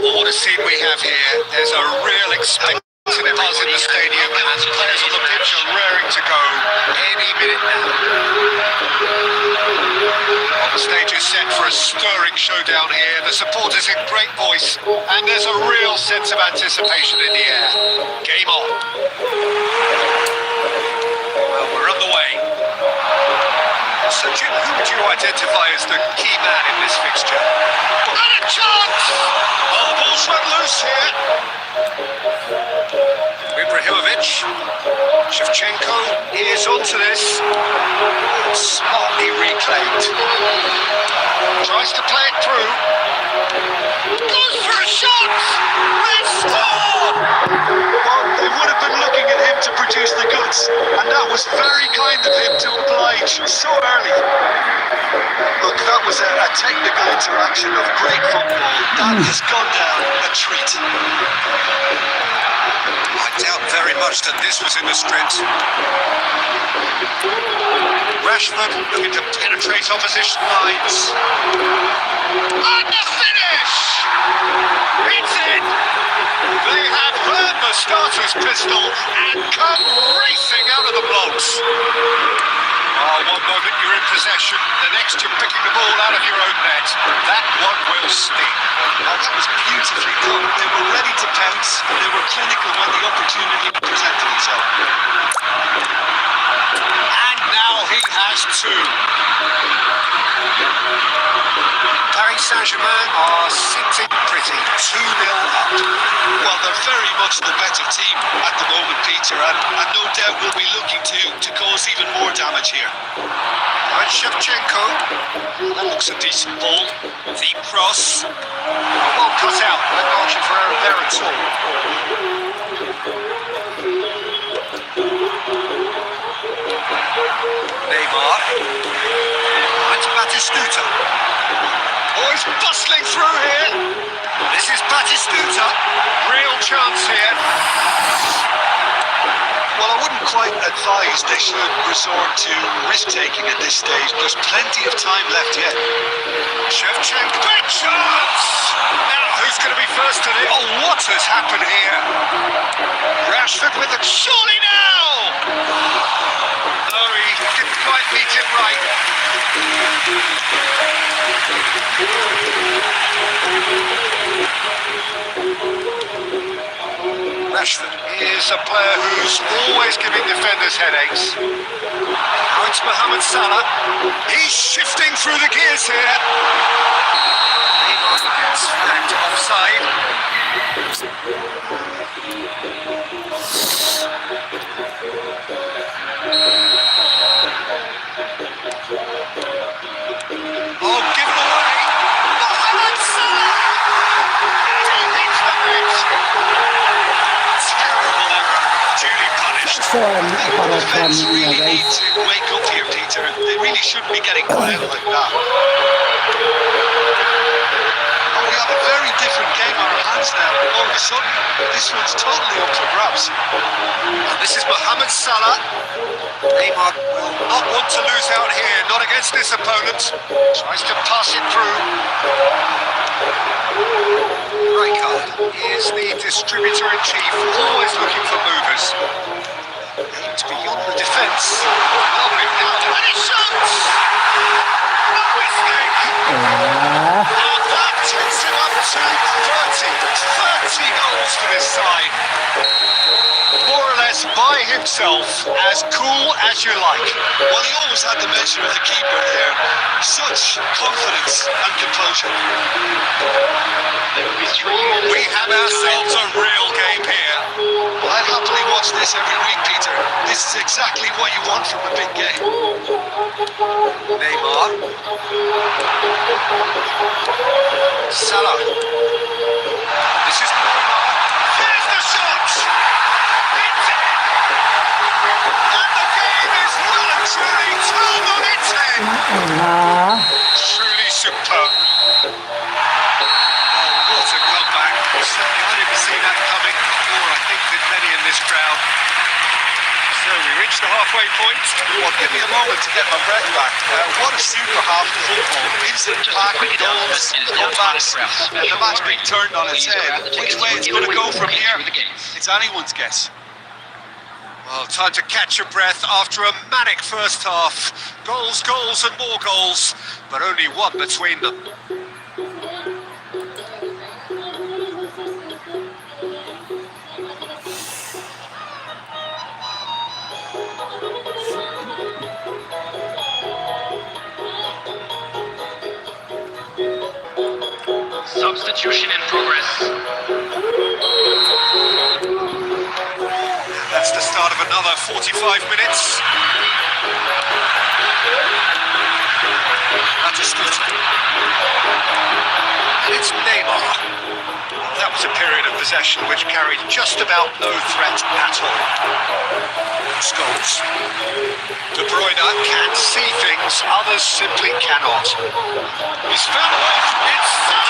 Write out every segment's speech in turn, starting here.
What a scene we have here. There's a real expected buzz in the stadium and players on the pitch are raring to go any minute now. Well, the stage is set for a stirring showdown here. The supporters in great voice and there's a real sense of anticipation in the air. Game on. Well, we're underway. So, Jim, who would you identify as the key man in this fixture? And a chance! Well, the ball's run loose here. Ibrahimovic. Shevchenko is onto this. Smartly reclaimed. Tries to play it through. Goes for a shot! They scored! Well, they would have been looking at him to produce the goods, and that was very kind of him to oblige so early. Look, that was a technical interaction of great football. That has gone down a treat. I doubt very much that this was in the script. Rashford looking to penetrate opposition lines. And the finish! It's in! They have heard the starter's pistol and come racing out of the blocks. Oh, one moment you're in possession, the next you're picking the ball out of your own net. That one will sting. Oh, that was beautifully done. They were ready to pounce, and they were clinical when the opportunity presented itself. And now he has two. Paris Saint-Germain are sitting pretty, 2-0 up. Well, they're very much the better team at the moment, Peter, and no doubt will be looking to cause even more damage here. Right, Shevchenko. That looks a decent ball. The cross. Well cut out. No margin for error there at all. Neymar. It's Batistuta. Oh, he's bustling through here. This is Batistuta. Real chance here. Well, I wouldn't quite advise they should resort to risk-taking at this stage. There's plenty of time left yet. Shevchenko. Big chance! Now, who's going to be first at it? Oh, what has happened here? Rashford with the... Surely now! No, he didn't quite meet it right. Rashford is a player who's always giving defenders headaches. Now it's Mohamed Salah. He's shifting through the gears here. Neymar gets flagged offside. The para otra defense línea, really need guys. to wake up here, Peter. They really shouldn't be getting caught out like that. And we have a very different game on our hands now. All of a sudden, this one's totally up for grabs. And this is Mohamed Salah. Neymar will not want to lose out here, not against this opponent. Tries to pass it through. Rijkaard is the distributor-in-chief, always looking for movers. Aims beyond the defence. Lovely now, and he shoots! No mistake! Ah, And that takes him up to 30 goals for this side. More or less by himself, as cool as you like. Well, he always had the measure of the keeper there. Such confidence and composure. We have ourselves a real game here. I'd happily watch this every week, Peter. This is exactly what you want from a big game. Neymar. Salah. This is Neymar. Here's the shot! It's in! And the game is well and truly turned on its head. ah, Truly superb. Oh, what a comeback. Certainly I didn't see that coming, or I think did many in this crowd. So we reached the halfway point. Well, give me a moment to get my breath back. What a super half of football. Instant pack, goals, comebacks, and the match being turned on its head. Which way it's going to go from here, it's anyone's guess. Well, time to catch your breath after a manic first half. Goals, goals and more goals, but only one between them. Substitution in progress. That's the start of another 45 minutes. Batistuta. And it's Neymar. Well, that was a period of possession which carried just about no threat at all. Scholes. De Bruyne can see things others simply cannot. He's found a way. It's Salah!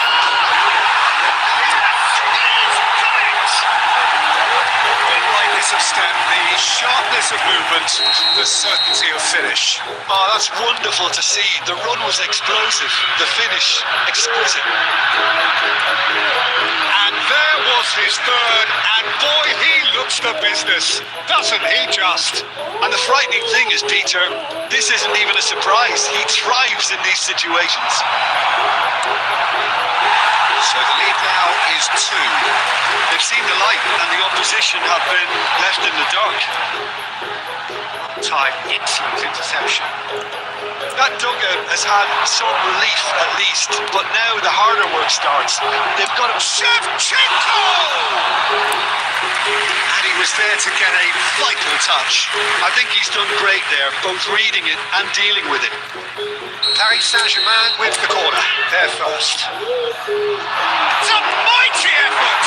Yes, he's got it! The lightness of step, the sharpness of movement, the certainty of finish. Oh, that's wonderful to see. The run was explosive, the finish exquisite. And there was his third, and boy, he looks the business, doesn't he just? And the frightening thing is, Peter, this isn't even a surprise. He thrives in these situations. So the lead now is 2. They've seen the light and the opposition have been left in the dark. Time, excellent interception. That dugout has had some relief at least, but now the harder work starts. They've got to... Shevchenko! And he was there to get a vital touch. I think he's done great there, both reading it and dealing with it. Paris Saint-Germain with the corner. They're first. It's a mighty effort!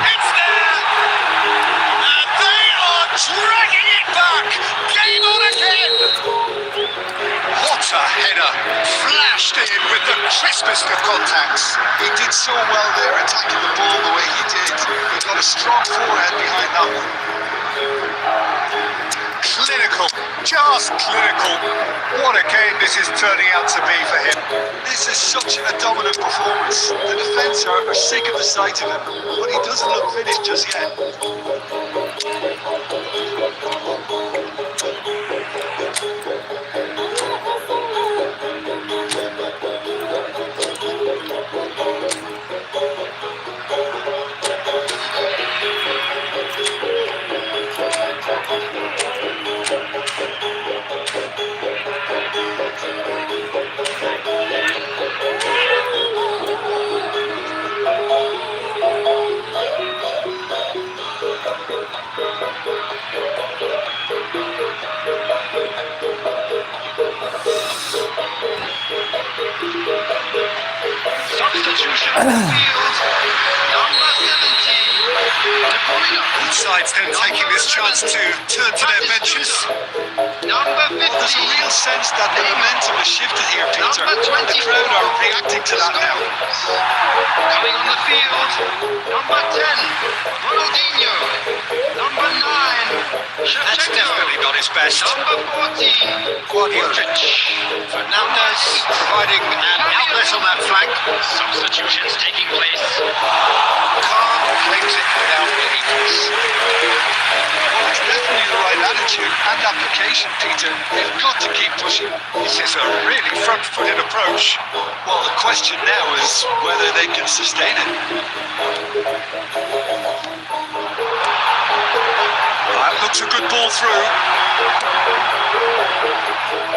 It's there! And they are dragging it back! Game on again! What a header! Flashed in with the crispest of contacts. He did so well there, attacking the ball the way he did. He's got a strong forehead behind that one. Clinical, just clinical. What a game this is turning out to be for him. This is such a dominant performance. The defence are sick of the sight of him, but he doesn't look finished just yet. Substitution in the field. Number 17. Both sides then taking this chance to turn to their benches. Number 15. Well, there's a real sense that the momentum has shifted here, Peter. Number And the 24. crowd are reacting to that now. Coming on the field, number 10, Ronaldinho. Number 9, That's Shevchenko. definitely not his best. Number 14, Guardiola. Fernandez providing an outlet on that flank. Substitutions taking place. Khan claims it without any fuss. Well, it's definitely the right attitude and application, Peter. They've got to keep pushing. This is a really front-footed approach. Well, the question now is whether they can sustain it. That looks a good ball through.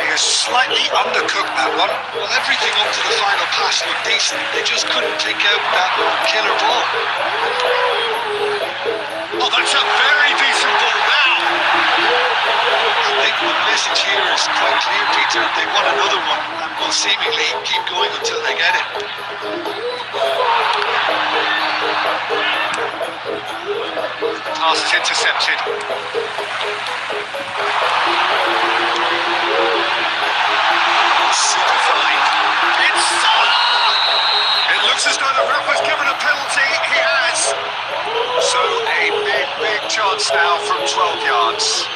He has slightly undercooked that one. Well, everything up to the final pass looked decent. They just couldn't take out that killer ball. Oh, that's a very decent ball now. I think the message here is quite clear, Peter. They want another one and will seemingly keep going until they get it. Pass is intercepted. Super fine. It's Salah! It looks as though the ref has given a penalty. He has. So a big chance now from 12 yards.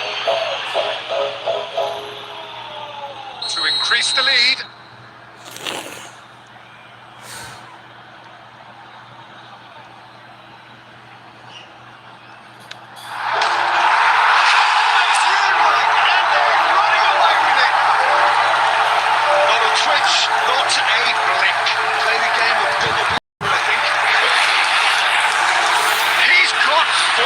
To increase the lead. Not a blink. Play the game with double, I think. He's got 4.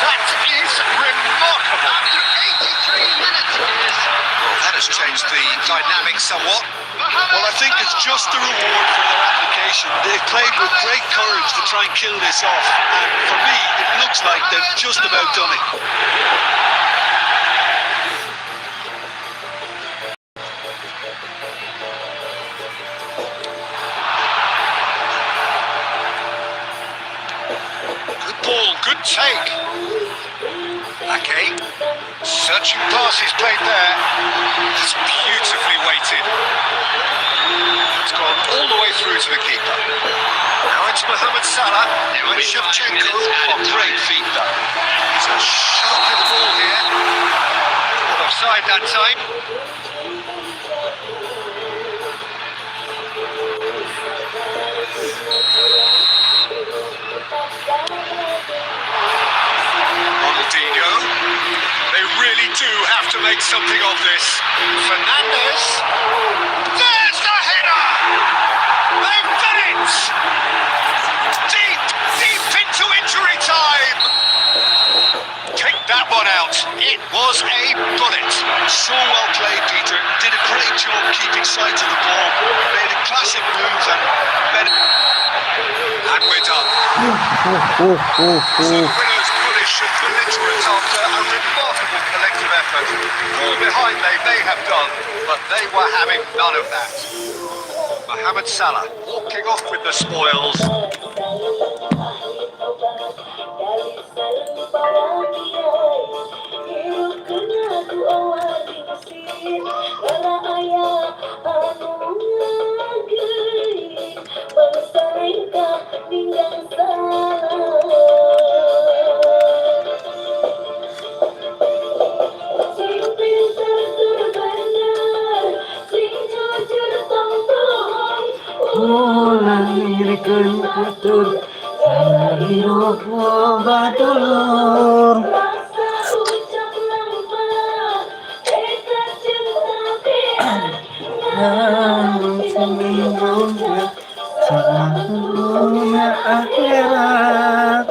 That is remarkable. After 83 minutes it is. Well, that has changed the dynamic somewhat. Well, I think it's just the reward for their application. They've played with great courage to try and kill this off. And for me, it looks like they've just about done it. Good ball, good take. Okay. Searching pass is played there. Just beautifully weighted. It's gone all the way through to the keeper. Now it's Mohamed Salah. Now it's Shevchenko. Oh, great feet, that. It's a sharp little ball here. Not offside that time. Ronaldinho. They really do have to make something of this. Fernandez. There's the header! They've done it! Deep into injury time! Take that one out. It was a bullet. So well played, Peter. Did a great job keeping sight of the ball. Made a classic move and made it. And we're done. So the winners bullish and belligerent after a remarkable collective effort. All behind they may have done, but they were having none of that. Mohamed Salah walking off with the spoils. Akhirat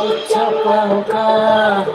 Ucap langkah.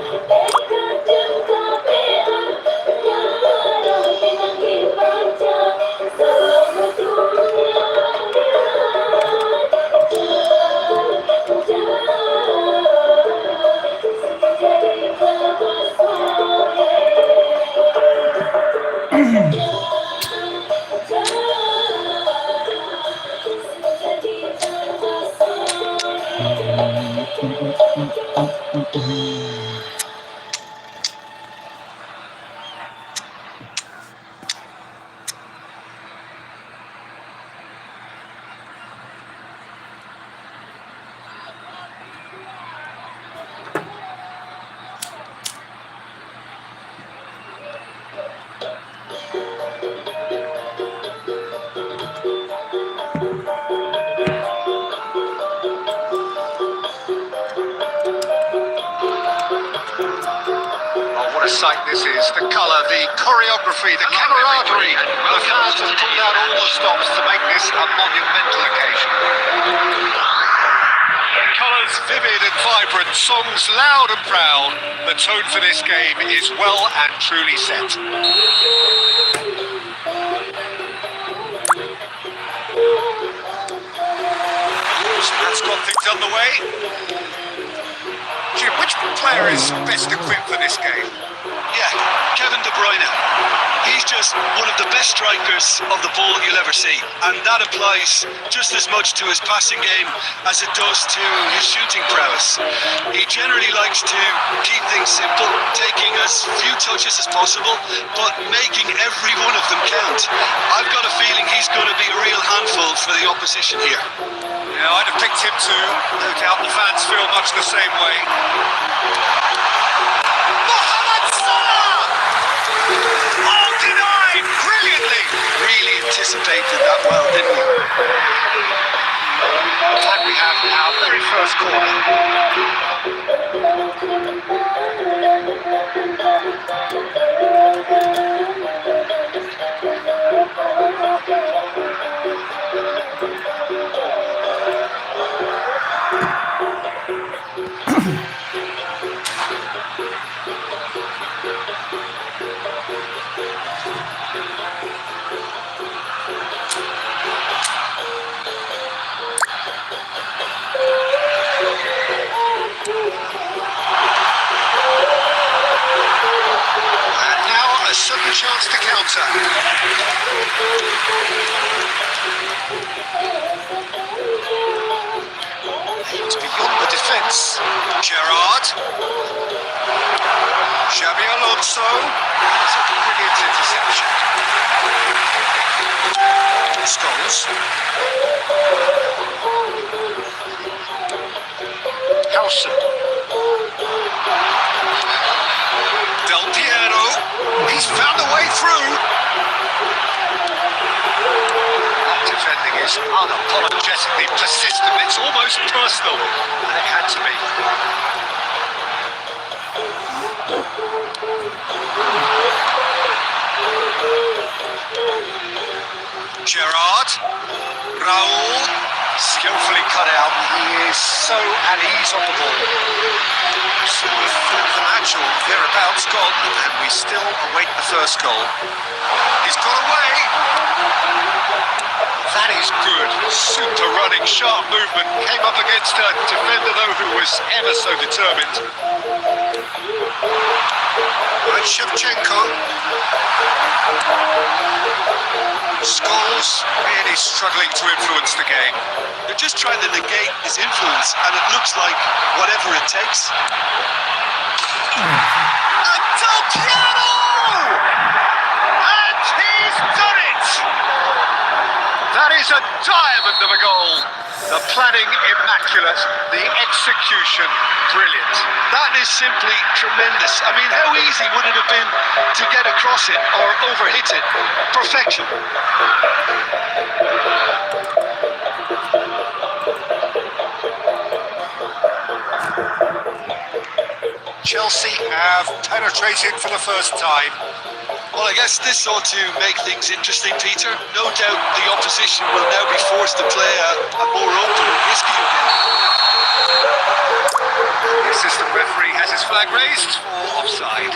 What a sight this is. The colour, the choreography, the camaraderie. The fans have pulled out all the stops to make this a monumental occasion. Colours vivid and vibrant, songs loud and proud. The tone for this game is well and truly set. That's got things underway. Jim, which player is best equipped for this game? Yeah, Kevin De Bruyne. He's just one of the best strikers of the ball you'll ever see. And that applies just as much to his passing game as it does to his shooting prowess. He generally likes to keep things simple, taking as few touches as possible, but making every one of them count. I've got a feeling he's going to be a real handful for the opposition here. Yeah, I'd have picked him too. No doubt the fans feel much the same way. Oh, denied! Brilliantly! Really anticipated that well, didn't he? And we have our very first corner. A sudden chance to counter. It's beyond the defence. Gerrard. Xabi Alonso. That's a brilliant interception. Scholes. Howson. Del Piero. He's found a way through. Defending is unapologetically persistent. personal, and it had to be. Gerrard, Raul, skillfully cut out. He is so at ease on the ball. Sort of the match or thereabouts gone, and we still await the first goal. He's got away. That is good. Super running, sharp movement. Came up against a defender though who was ever so determined. Right, Shevchenko. Scholes really struggling to influence the game. They're just trying to negate his influence, and it looks like whatever it takes. And Del Piano! And he's done it! That is a diamond of a goal. The planning immaculate, the execution brilliant. That is simply tremendous. I mean, how easy would it have been to get across it or overhit it? Perfection. Chelsea have penetrated for the first time. Well, I guess this ought to make things interesting, Peter. No doubt the opposition will now be forced to play a more open and riskier game. The assistant referee has his flag raised for offside.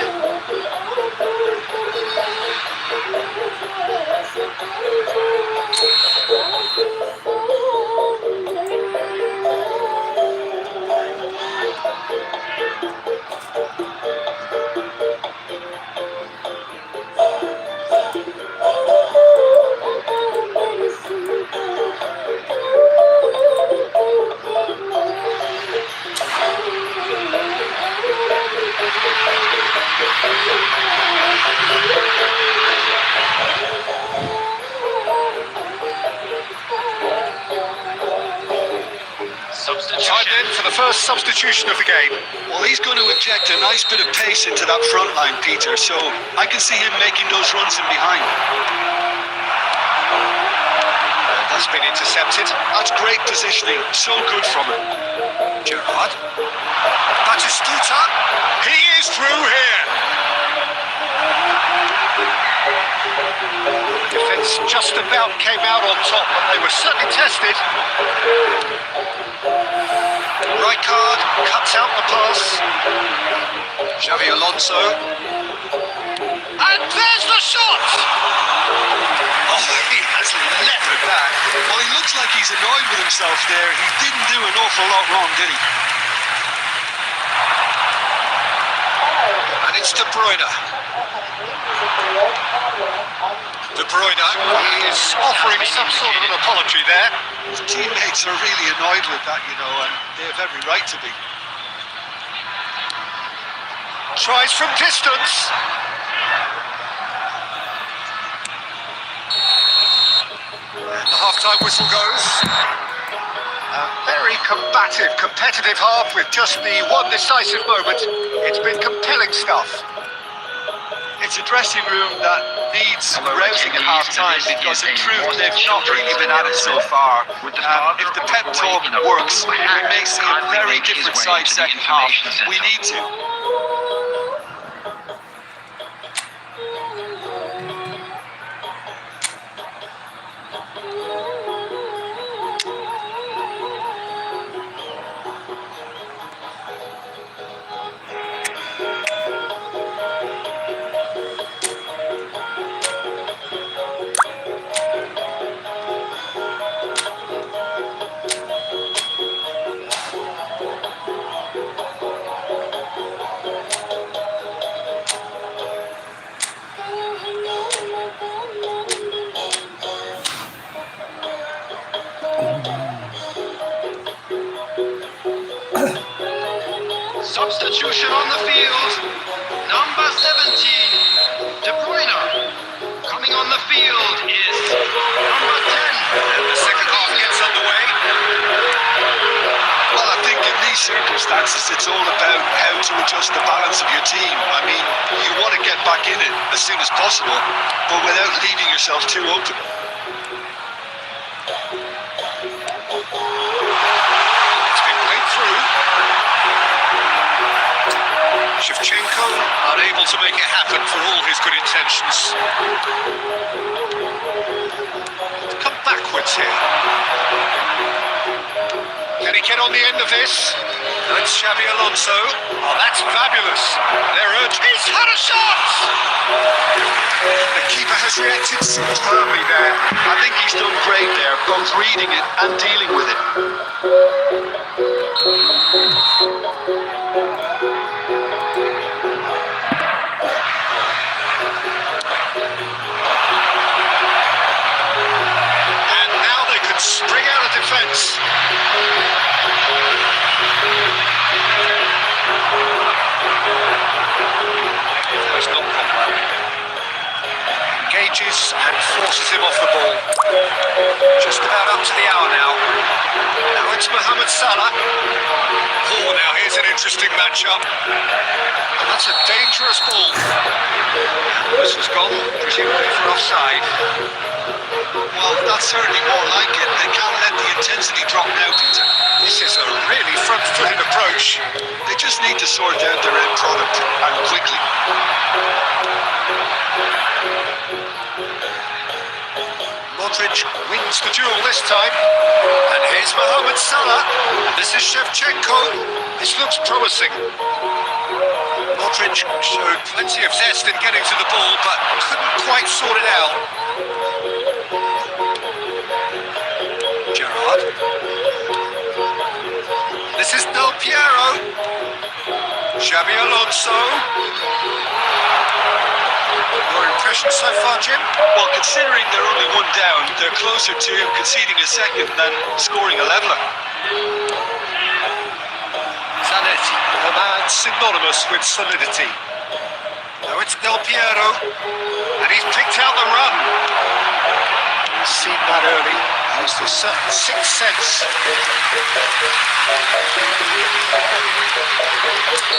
Time in for the first substitution of the game. Well, he's going to inject a nice bit of pace into that front line, Peter, so I can see him making those runs in behind. That's been intercepted. That's great positioning, so good from him. Gerrard. Batistuta. He is through here. The defence just about came out on top, but they were certainly tested. Rijkaard cuts out the pass. Xavi Alonso. And there's the shot! Oh, he has leathered that. Well, he looks like he's annoyed with himself there. He didn't do an awful lot wrong, did he? And it's De Bruyne. De Bruyne is offering some sort of an apology there. His teammates are really annoyed with that, you know, and they have every right to be. Tries from distance. And the half-time whistle goes. A very combative, competitive half with just the one decisive moment. It's been compelling stuff. It's a dressing room that needs rousing at half-time because in truth they've not really been at it so far. If the pep talk works, we may see a very different side second half. We need to. Substitution on the field. Number 17, De Bruyne. Coming on the field is number 10. And the second half gets underway. Well, I think in these circumstances it's all about how to adjust the balance of your team. I mean, you want to get back in it as soon as possible, but without leaving yourself too open. It's unable to make it happen for all his good intentions. Come backwards here. Can he get on the end of this? That's Xabi Alonso. Oh, that's fabulous. They're urged. He's had a shot! The keeper has reacted superbly there. I think he's done great there, both reading it and dealing with it. And now they can spring out of defence. That's not gone well. Engages and forces him off the ball. Just about up to the hour now. Now it's Mohamed Salah. Oh, now here's an interesting matchup. That's a dangerous ball. This has gone, presumably for offside. Well, that's certainly more like it. They can't let the intensity drop now, Peter. This is a really front-footed approach. They just need to sort out their end product, and quickly. Modric wins the duel this time. And here's Mohamed Salah. And this is Shevchenko. This looks promising. Modric showed plenty of zest in getting to the ball, but couldn't quite sort it out. Gerrard. This is Del Piero. Xabi Alonso. Your impression so far, Jim? Well, considering they're only one down, they're closer to conceding a second than scoring a leveller. Zanetti, a man synonymous with solidity. Now it's Del Piero, and he's picked out the run. He's seen that early. Used a certain sixth sense.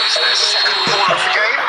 Is their second corner of the game.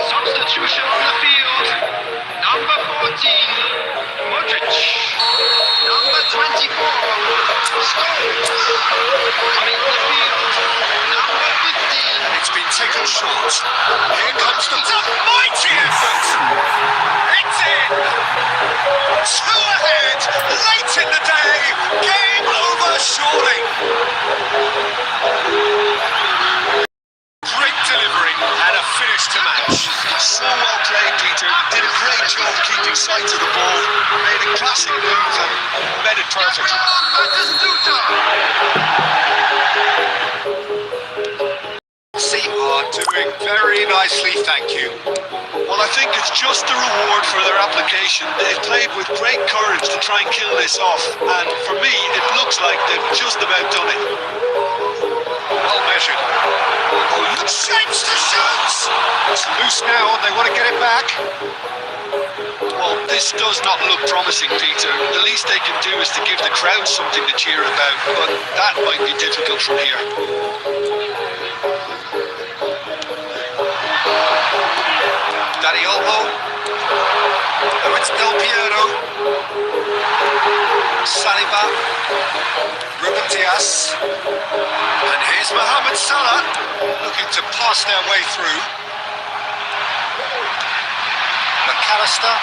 Substitution on the field. Number 14, Modric. Number 24, Stones. Coming on the field, number 15. It's been taken short. Here comes the mighty effort. It's in. Two ahead, late in the day. Game over surely. Great delivery and a finish to match. So well played, Peter. Did a great job keeping sight of the ball. Made a classic move and met it perfectly. Are doing very nicely, thank you. Well, I think it's just a reward for their application. They've played with great courage to try and kill this off, and for me, it looks like they've just about done it. Well measured. Oh, look, shapes to shoot. It's loose now, and they want to get it back. Well, this does not look promising, Peter. The least they can do is to give the crowd something to cheer about, but that might be difficult from here. Danny Olmo. Oh, it's Del Piero. Saliba, Ruben Diaz, and here's Mohamed Salah looking to pass their way through. McAllister,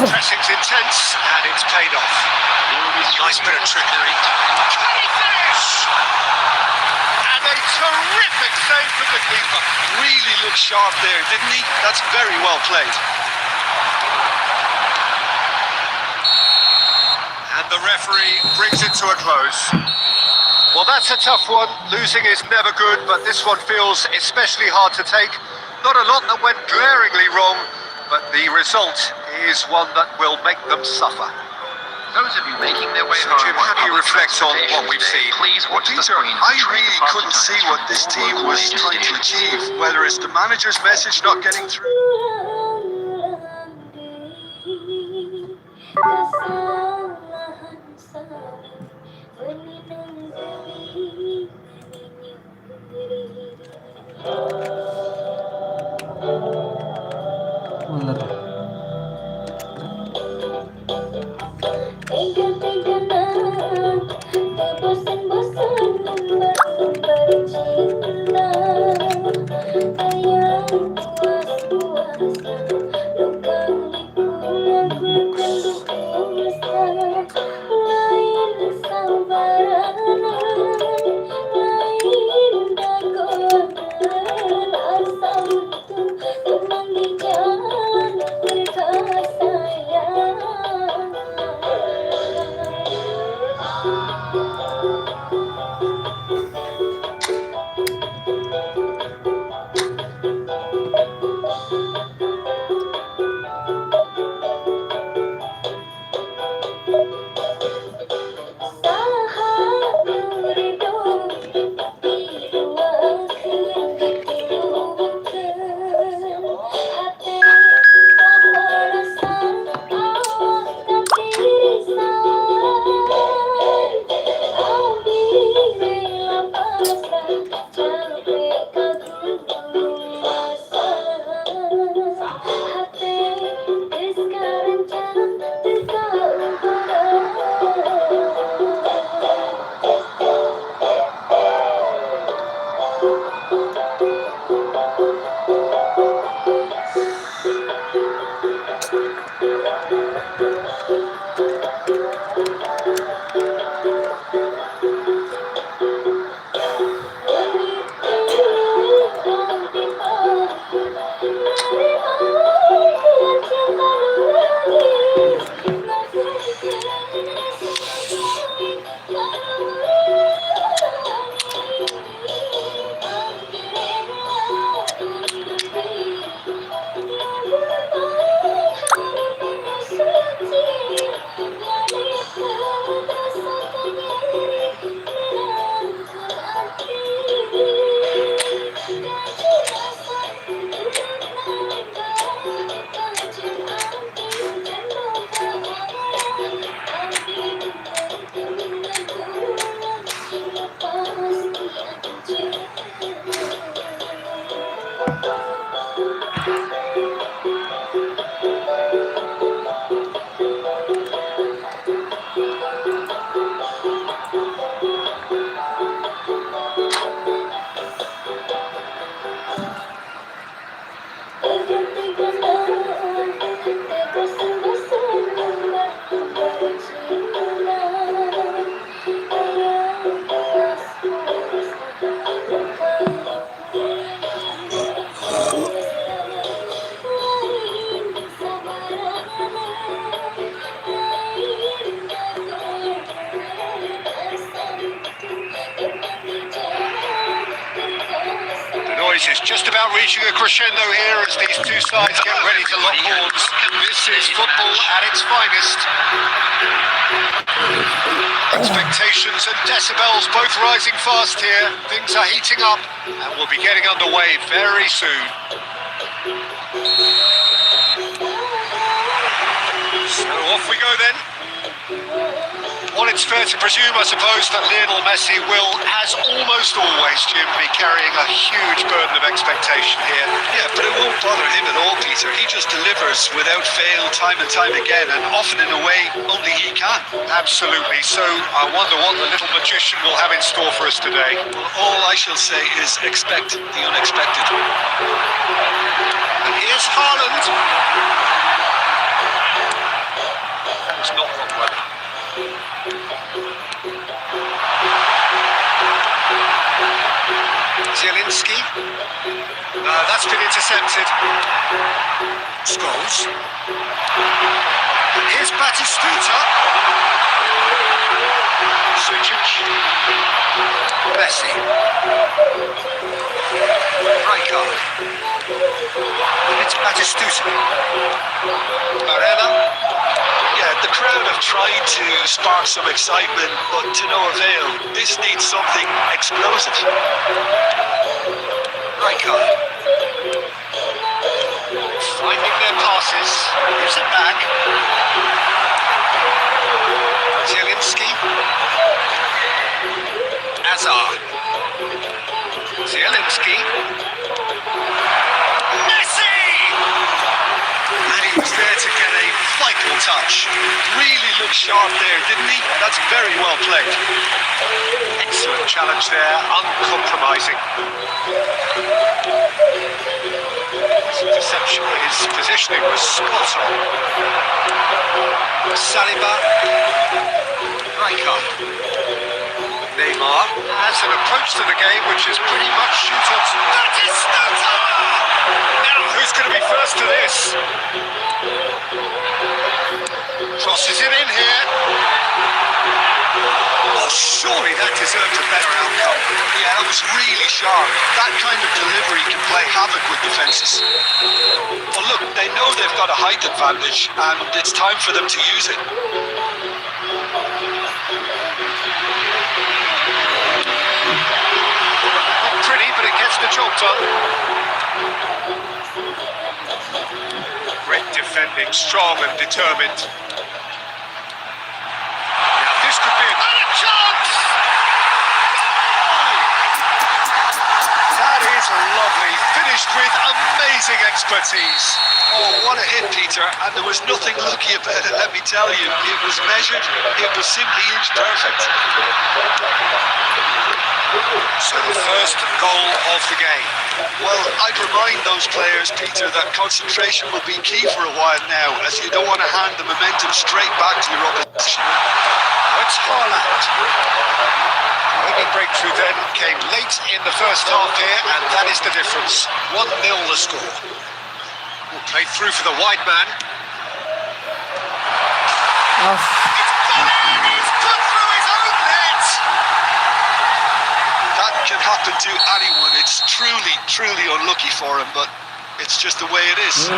pressing's intense, and it's paid off. Nice bit of trickery. Can he finish? And a terrific save from the keeper. Really looked sharp there, didn't he? That's very well played. And the referee brings it to a close. Well, that's a tough one. Losing is never good, but this one feels especially hard to take. Not a lot that went glaringly wrong, but the result is one that will make them suffer. Those of you making their way So, home Jim, how do you public reflect on transportation what we've today, seen? Please watch the Peter, screen. I really couldn't see what this team was trying to achieve, whether it's the manager's message not getting through. Noise is just about reaching a crescendo here as these two sides get ready to lock horns. This is football at its finest. Expectations and decibels both rising fast here. Things are heating up and we'll be getting underway very soon. So off we go then. Well, it's fair to presume, I suppose, that Lionel Messi will, as almost always, Jim, be carrying a huge burden of expectation here. Yeah, but it won't bother him at all, Peter. He just delivers without fail time and time again, and often in a way only he can. Absolutely. So I wonder what the little magician will have in store for us today. Well, all I shall say is expect the unexpected. And here's Haaland. That was not wrong weather. Zielinski. That's been intercepted. Scholes. Here's Batistuta. Sucic. Messi. Rijkaard. It's Batistuta. Barella. Yeah, the crowd have tried to spark some excitement, but to no avail. This needs something explosive. Rijkaard. Finding their passes. Gives it back. Zielinski. Hazard. Zielinski. Messi! And he was there to get a vital touch. Really looked sharp there, didn't he? That's very well played. Excellent challenge there, uncompromising. His interception, his positioning was spot on. Saliba. Rijkaard. Neymar has an approach to the game which is pretty much shoot-ups. Batistuta! Now, who's going to be first to this? Crosses it in here. Oh, surely that deserved a better outcome. Yeah, that was really sharp. That kind of delivery can play havoc with defences. Well, look, they know they've got a height advantage, and it's time for them to use it. Not pretty, but it gets the job done. Great defending, strong and determined. Now this could be another chance! That is lovely, finished with amazing expertise. Oh, what a hit, Peter, and there was nothing lucky about it, let me tell you. It was measured, it was simply inch perfect. So the first goal of the game. Well, I'd remind those players, Peter, that concentration will be key for a while now, as you don't want to hand the momentum straight back to your opposition. It's Haaland. The only breakthrough then came late in the first half here, and that is the difference. 1-0 the score. Played through for the wide man. Ah, It's gone in! He's put through his own net! That can happen to anyone. It's truly, truly unlucky for him, but it's just the way it is.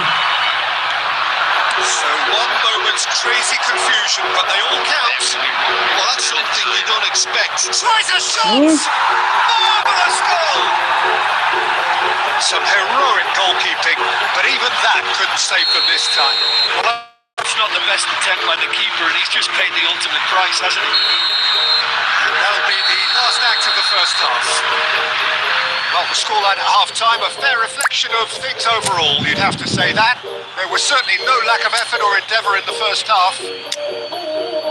So one moment's crazy confusion, but they all count. Well, that's something you don't expect. Tries a shot! Marvellous goal! Some heroic goalkeeping, but even that couldn't save them this time. Well, that's not the best attempt by the keeper, and he's just paid the ultimate price, hasn't he? And that'll be the last act of the first half. Well, the scoreline at half-time, a fair reflection of things overall, you'd have to say that. There was certainly no lack of effort or endeavour in the first half.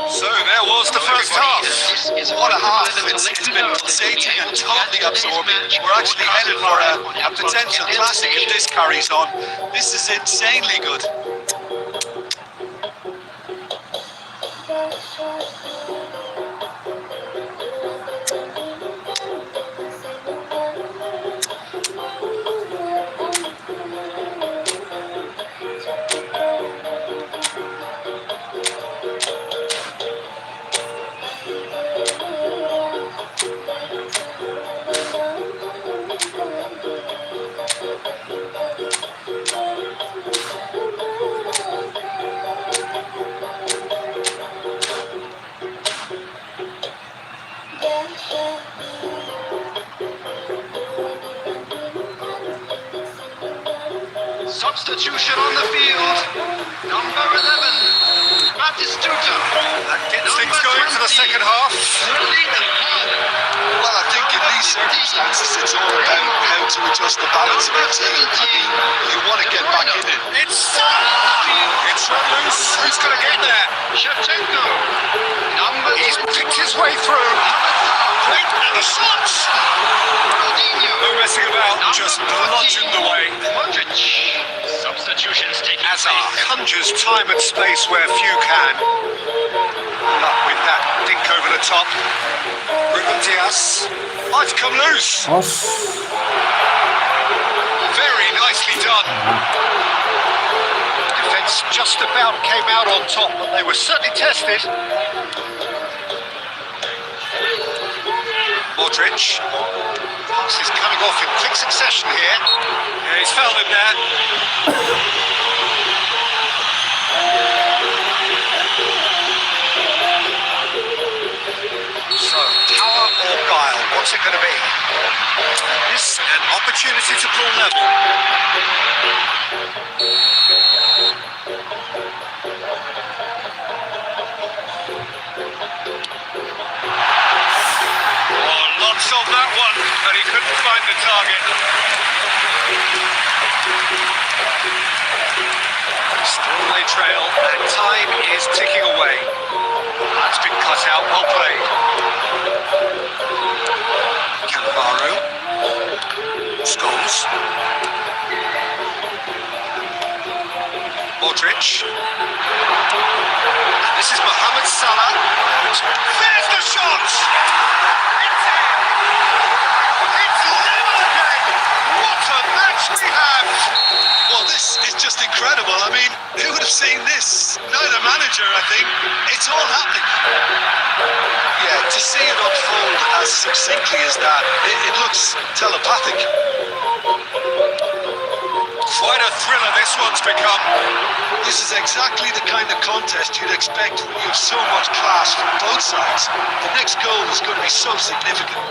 So there was the first half. What a half. It's been pulsating and totally absorbing. We're actually headed for a potential classic if this carries on. This is insanely good. Substitution on the field. Number 11, Batistuta. That gets things going for the the second half. Well, I think in these circumstances, it's all about how to adjust the balance of your team. I mean, you want to get back in it. It's it's run loose. Who's going to get there? Shevchenko. Number He's 21. picked his way through. Wait, and the shots. Ronaldinho. No messing about, just bludgeoned away. Modric. Substitutions taking Hazard place. conjures time and space where few can. But with that dink over the top, Ruben Diaz might come loose. Os. Very nicely done. Defence just about came out on top, but they were certainly tested. Modric. Pass is coming off in quick succession here. Yeah, he's fouled him there. So, power or guile, what's it going to be? This an opportunity to pull level. Oh, lots on that one, but he couldn't find the target. Still they trail, and time is ticking away. That's been cut out, well played. Cannavaro. Scholes. Modric. And this is Mohamed Salah. There's the shot! It's in! It's level again! What a match we have! Well, this is just incredible. I mean, who would have seen this? Neither manager, I think. It's all happening. Yeah, to see it unfold as succinctly as that, it looks telepathic. Quite a thriller this one's become. This is exactly the kind of contest you'd expect when you have so much class from both sides. The next goal is going to be so significant.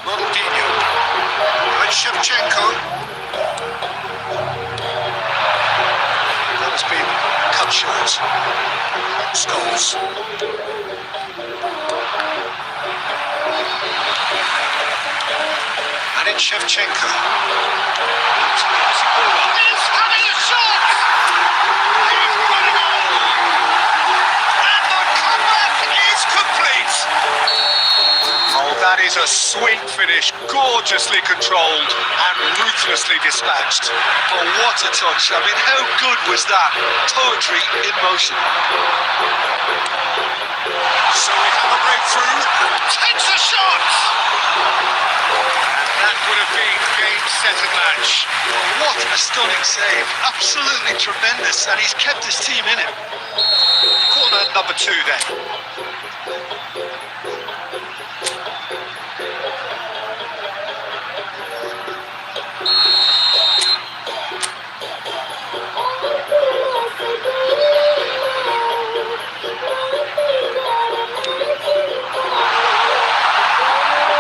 Ronaldinho. And Shevchenko. That has been cut short. Scholes. And it's Shevchenko. He's having a shot! He's got a goal! And the comeback is complete! Oh, that is a sweet finish, gorgeously controlled and ruthlessly dispatched. Oh, what a touch. I mean, how good was that? Poetry in motion. So we have a breakthrough. Takes a shot! And that would have been game, set and match. What a stunning save. Absolutely tremendous. And he's kept his team in it. Corner number 2 then.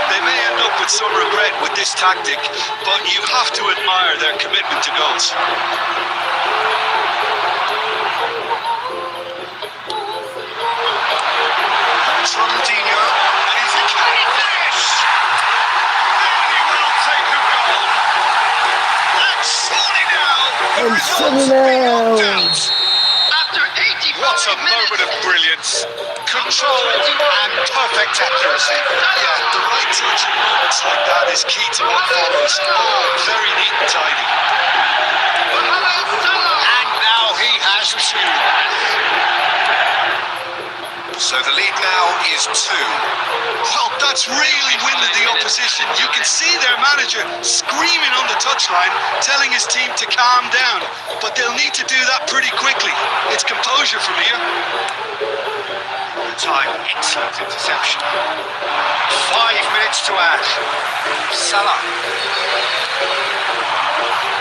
They may end up with some regret with this tactic, but you have to admire their commitment to goals. It's Ronaldinho, and he's a canny finish! Really well taken goal. And surely now, the And results surely beyond now. doubt. After 85 What a minutes. moment of brilliance. Control and perfect accuracy. Yeah, the right touch in moments like that is key to what follows. Oh, very neat and tidy. Mohamed Salah. And now he has 2. So the lead now is 2. Well, that's really winded the opposition. You can see their manager screaming on the touchline, telling his team to calm down. But they'll need to do that pretty quickly. It's composure from here. Time, excellent interception. 5 minutes to add. Salah.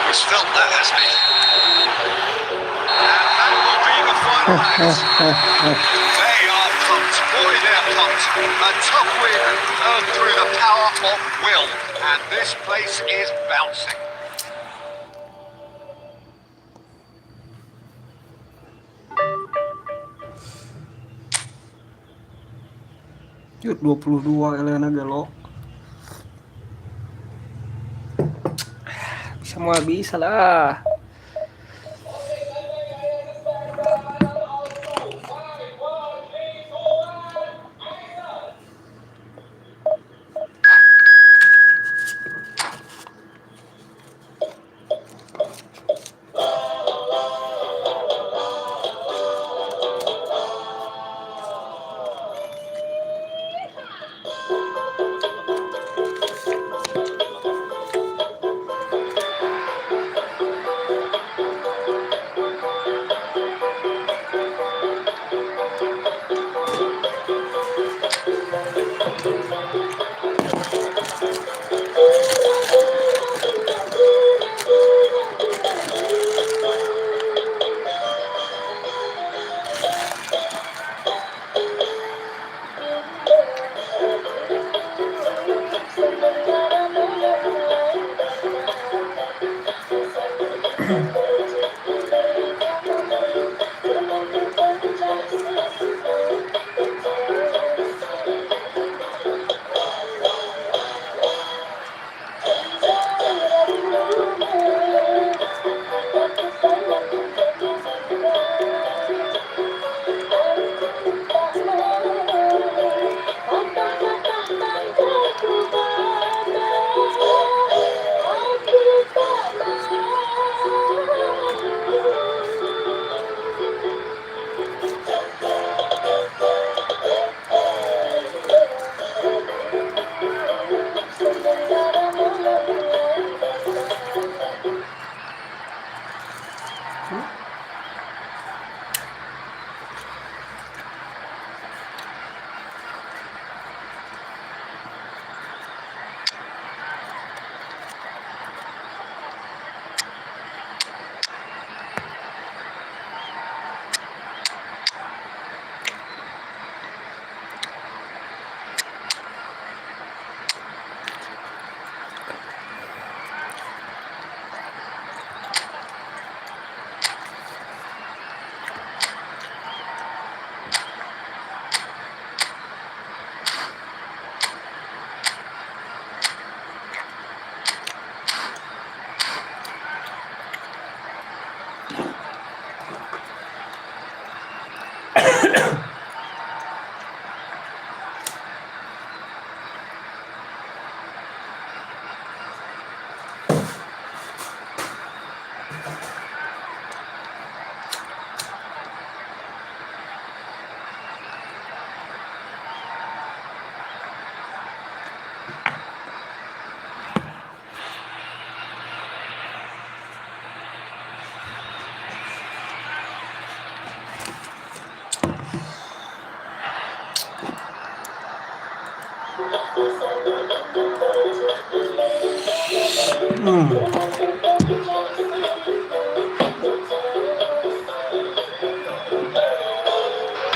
He's felt that, hasn't he? And that will be the final act. They are pumped. Boy, they're pumped. A tough win earned through the power of will. And this place is bouncing. Yuk 22 Elena Galo. Semua bisa lah.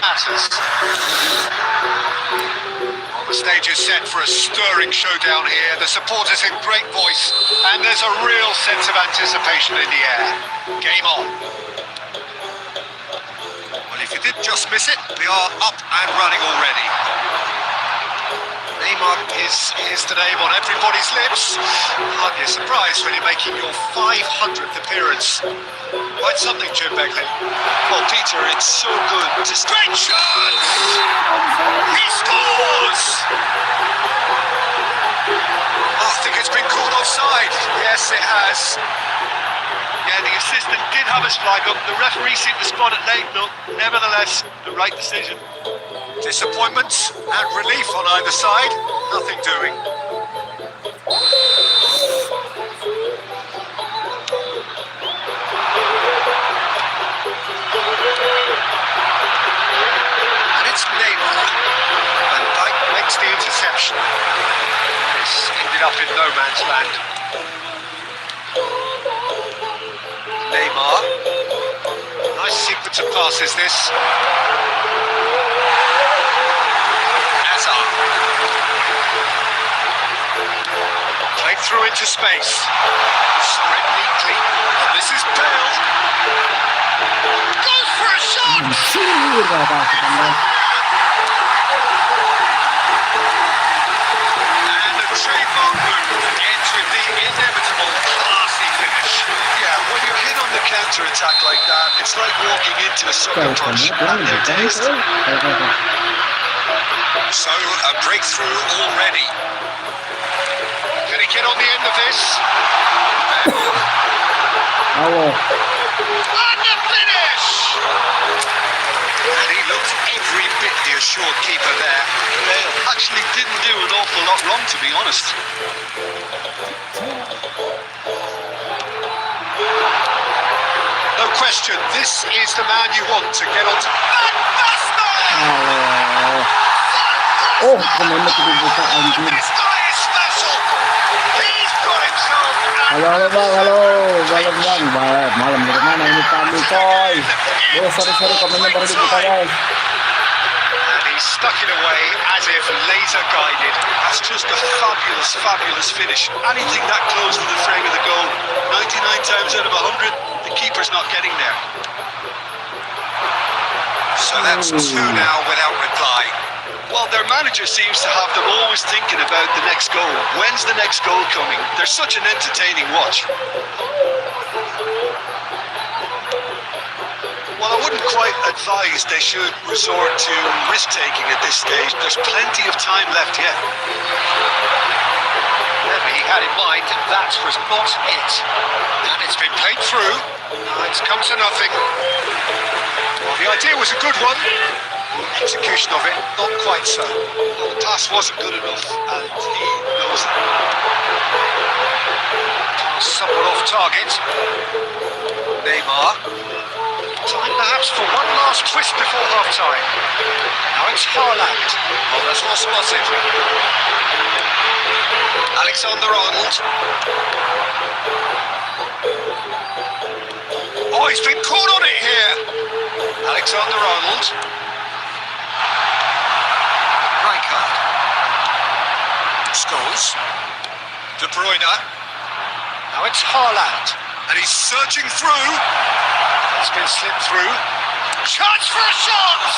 Matters. Well, the stage is set for a stirring showdown here. The supporters in great voice, and there's a real sense of anticipation in the air. Game on. Well, if you did just miss it, we are up and running already. Neymar is the name on everybody's lips. Hardly a surprise when you're making your 500th appearance. Quite something, Jim Beckley. Well, Peter, it's so good to Great chance! He scores! I think it's been called offside. Yes, it has. Yeah, the assistant did have us flag up. The referee seemed to spot it late, though. Nevertheless, the right decision. Disappointment and relief on either side. Nothing doing. And it's Neymar. Van Dijk makes the interception. This ended up in no man's land. Neymar. Nice sequence of passes this. Played through into space. Spread neatly. And this is Bale. Goes for a shot! Yeah, when you're hit on the counter-attack like that, it's like walking into a sucker punch and they're dazed. So, a breakthrough already. Can he get on the end of this? Halo. And the finish! And he looked every bit the assured keeper there. Bale actually didn't do an awful lot wrong, to be honest. No question, this is the man you want to get on to. Halo. Oh, pemainnya tidak buka anjir. This guy is special. He's got himself. Halo bang, halo, malam bang, malam dari mana ini kami coy? Sorry komennya baru dibuka guys. And he stuck it away as if laser guided. That's just a fabulous finish. Anything that close to the frame of the goal, 99 times out of 100, the keeper's not getting there. So that's two now without reply. Well, their manager seems to have them always thinking about the next goal. When's the next goal coming? They're such an entertaining watch. Well, I wouldn't quite advise they should resort to risk-taking at this stage. There's plenty of time left yet. Whatever he had in mind, that was not it. And it's been played through. It's come to nothing. Well, the idea was a good one. The execution of it, not quite so. Well, the pass wasn't good enough, and he knows it. Somewhat off target. Neymar. Time perhaps for one last twist before half-time. Now it's Haaland. Oh, that's well spotted. Alexander-Arnold. Oh, he's been caught on it here. Alexander-Arnold. Rijkaard. Scholes. De Bruyne. Now it's Haaland. And he's surging through. It's been slipped through. Chance for a shot!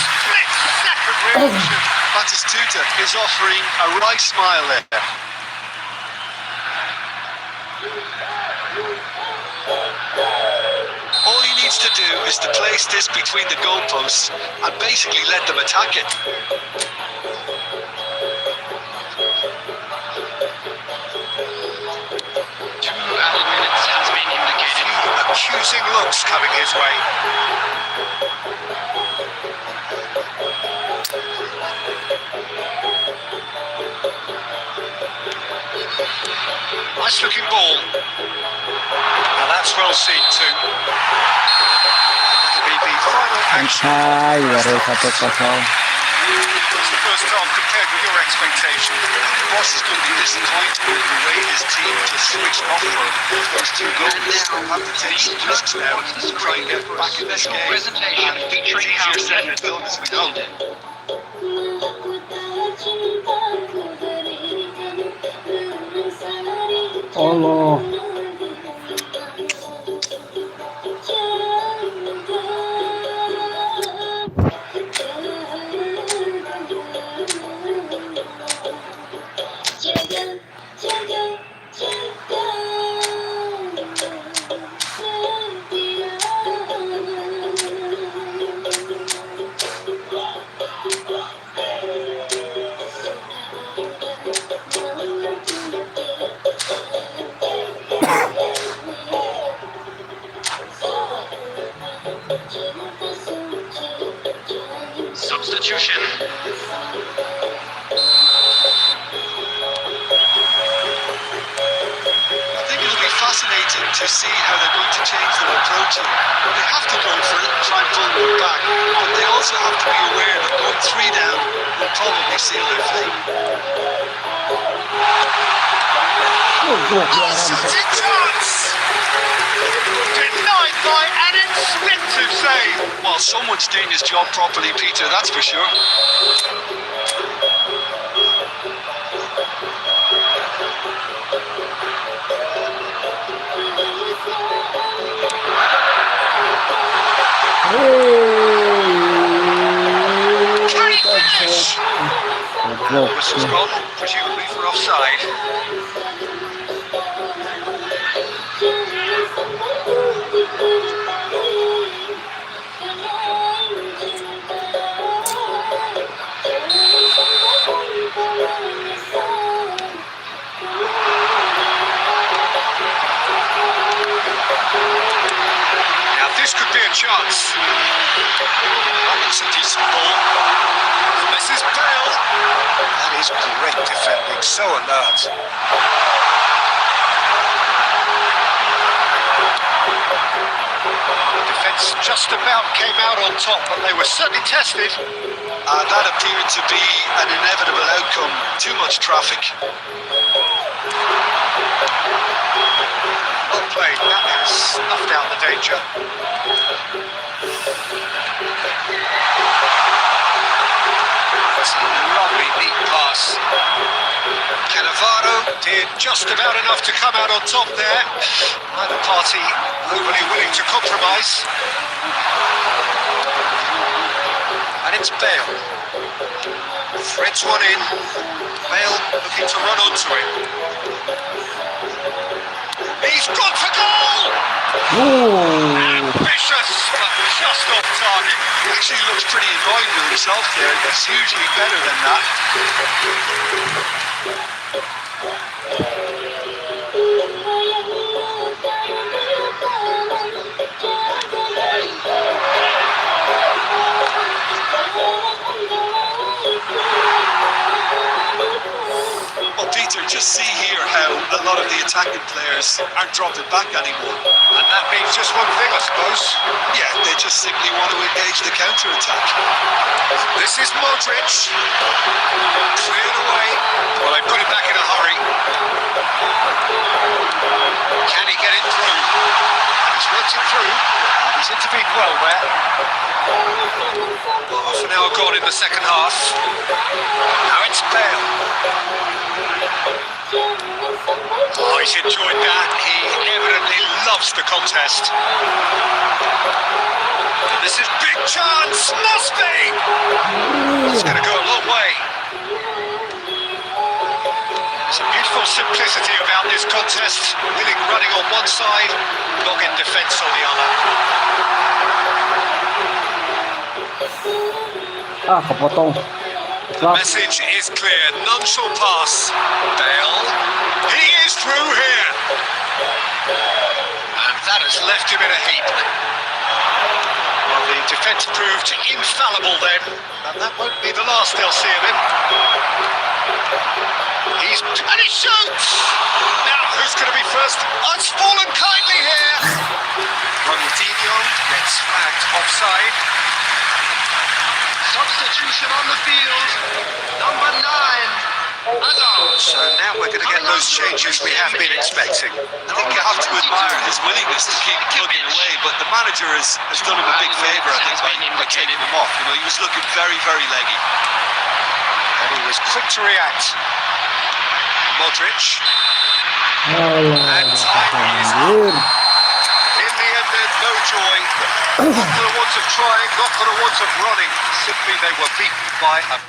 Split-second reaction. Batistuta is offering a wry smile there. All he needs to do is to place this between the goalposts and basically let them attack it. Minutes has been indicated. Accusing looks coming his way. Nice looking ball. Now that's well seen too. That'll be the final action. Santai, baru 1-0. What's the first half compared with your expectation? The boss is going to be disappointed with the way his team just switched off for those two goals. They'll have to take some risks now to try and get back in this game. Presentation featuring It's easier said than Konten. done, as we know. Allah. Substitution. I think it'll be fascinating to see how they're going to change their approach here. They have to go for it and try and pull them back, but they also have to be aware that going 3 down will probably seal their fate. Shooting chance! Denied by Adam Smith to save. Well, someone's doing his job properly, Peter, that's for sure. Can he finish? Whistle's gone, presumably for offside. a chance. That looks a decent ball. This is Bale. That is great defending, so alert. The defence just about came out on top, but they were certainly tested. That appeared to be an inevitable outcome. Too much traffic. Well played, that has snuffed out the danger. That's a lovely neat pass. Cannavaro did just about enough to come out on top there. Neither party overly willing to compromise. And it's Bale. Threads one in. Bale looking to run onto it. He's gone for goal! Ambitious, but just off target. He actually looks pretty annoyed with himself there. He's usually better than that. Well, Peter, just see here how a lot of the attacking players aren't dropping back anymore. And that means just one thing, I suppose. Yeah, they just simply want to engage the counter-attack. This is Modric. Cleared away. Well, they put it back in a hurry. Can he get it through? And he's worked it through. And he's intervened well there. Half an hour gone in the second half. Now it's Bale. Oh, he's enjoyed that. He evidently loves the contest. This is big chance. Must be. It's going to go a long way. There's a beautiful simplicity about this contest. Winning running on one side, dogged defence on the other. Kepotong. The message is clear. None shall pass. Bale. He is through here. And that has left him in a heap. Well, the defence proved infallible then. And that won't be the last they'll see of him. And he shoots! Now, who's going to be first? Oh, it's fallen kindly here. Ronaldinho gets flagged offside. Substitution on the field. Number 9. Hazard. So now we're going to get those changes we have been expecting. I think you have to admire his willingness to keep plugging away, but the manager has done him a big favour, I think, by taking him off. You know, he was looking very, very leggy. And he was quick to react. Modric. And time is up. In the end, there's no joy. Not for the want of trying, not for the want of running. Simply they were beaten by a...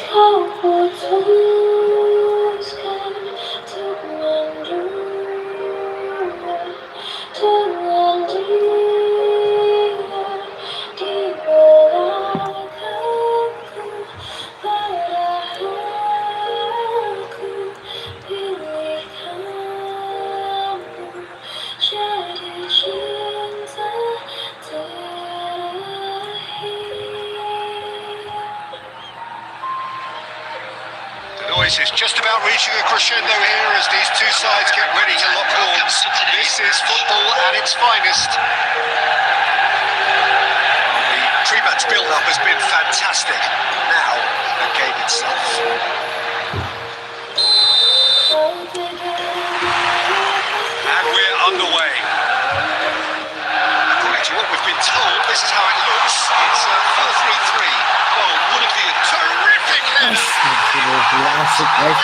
Kau putuskan untuk mendua dengan dia di belakangku, padahal aku pilih kamu jadi cinta The noise is just about reaching a crescendo here as these two sides get ready to lock horns. This is football at its finest. The pre-match build-up has been fantastic. Now, the game itself. And we're underway. According to what we've been told, this is how it looks. It's a 4-3-3. Oh, one of the terrific headers. Asik guys,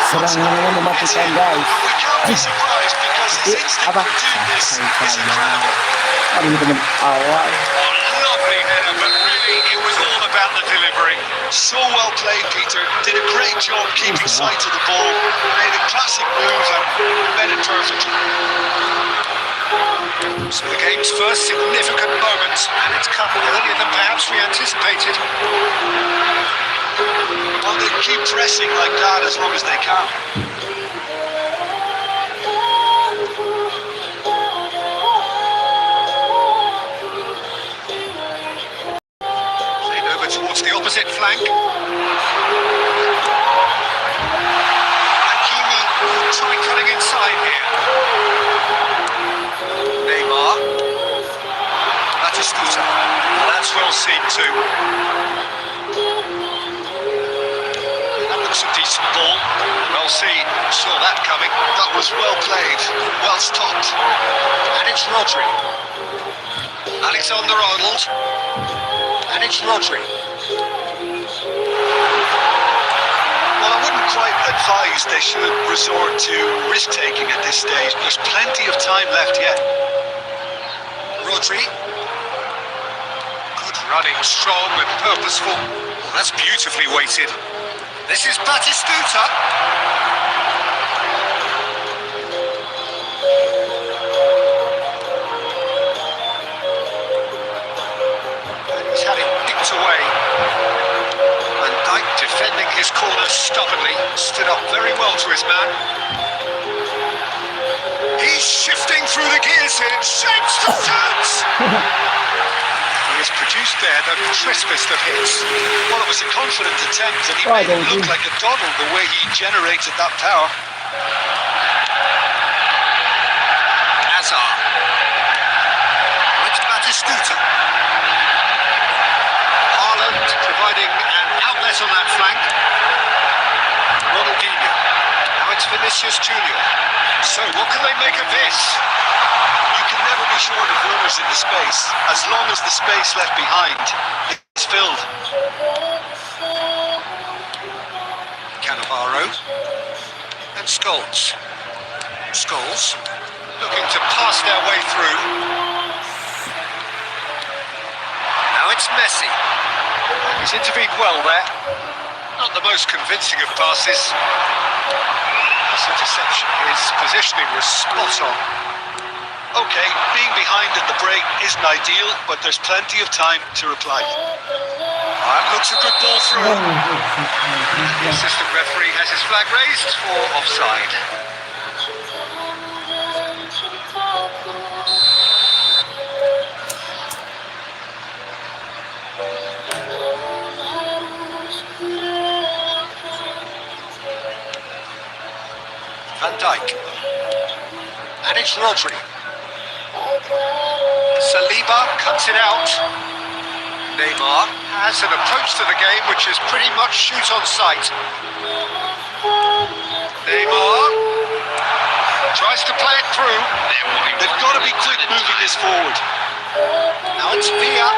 serangan ini mematikan guys. Apa? Ini teman awal. Lovely header, but really it was all about the delivery. So well played, Peter. Did a great job keeping sight of the ball. Made a classic move and made it perfectly. So the game's first significant moment, and it's come earlier than perhaps we anticipated. Well, they keep pressing like that as long as they can. Played over towards the opposite flank. Hakimi try cutting inside here. Neymar. Batistuta. That's well seen too. That looks a decent ball. Well seen. Saw that coming. That was well played, well stopped. And it's Rodri. Alexander-Arnold. And it's Rodri. Well, I wouldn't quite advise they should resort to risk-taking at this stage. There's plenty of time left yet. Rodri. Good running, strong and purposeful. Well, that's beautifully weighted. This is Batistuta. And he's had it nicked away. Van Dijk defending his corner stubbornly. Stood up very well to his man. He's shifting through the gears here. Shapes the chance! He has produced there the crispest of hits. Well, it was a confident attempt, and he Right, made it thank look you. like a doddle the way he generated that power. Hazard. Well, it's Batistuta. Haaland providing an outlet on that flank. Ronaldinho. Now it's Vinicius Junior. So what can they make of this? You can never be short of runners in the space, as long as the space left behind is filled. Cannavaro and Scholes. Scholes looking to pass their way through. Now it's Messi. He's intervened well there. Not the most convincing of passes. That's interception. His positioning was spot on. Okay, being behind at the break isn't ideal, but there's plenty of time to reply. That looks a good ball through. The assistant referee has his flag raised for offside. Van Dijk. And it's Rodri. Saliba cuts it out. Neymar has an approach to the game which is pretty much shoot on sight. Neymar tries to play it through. They've got to be quick moving this forward. Now it's Villa.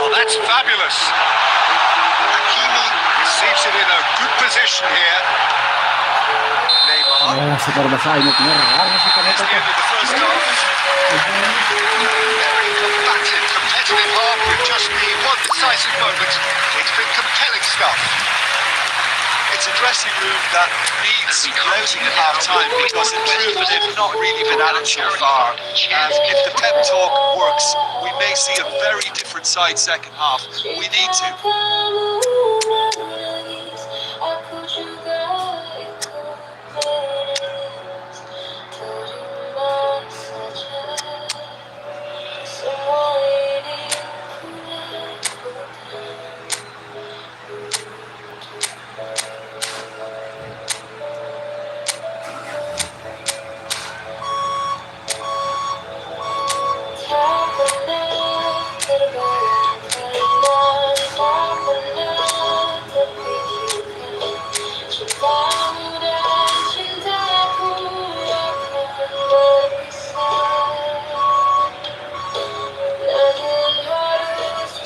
Oh, that's fabulous. Hakimi receives it in a good position here. Neymar. Super bersaing sih kan It's the end of the first half. Very combative, competitive half with just the one decisive moment. It's been compelling stuff. It's a dressing room that needs closing at half-time because in truth they've not really been at it so far. If the pep talk works, we may see a very different side second half. We need to.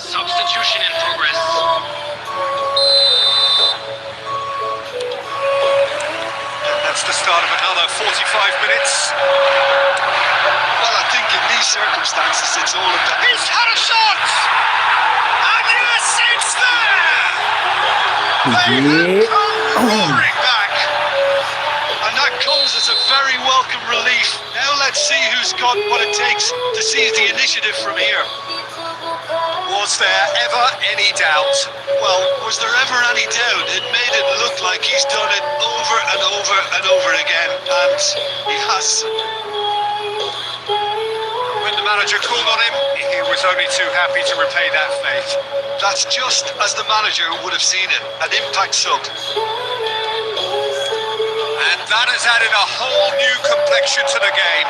Substitution in progress. That's the start of another 45 minutes. Well, I think in these circumstances it's all about... He's had a shot! And yes, it's there! They have come roaring back. And that comes as a very welcome relief. Now let's see who's got what it takes to seize the initiative from here. Was there ever any doubt? Well, was there ever any doubt? It made it look like he's done it over and over and over again, and he has. When the manager called on him, he was only too happy to repay that faith. That's just as the manager would have seen it, an impact sub. And that has added a whole new complexion to the game.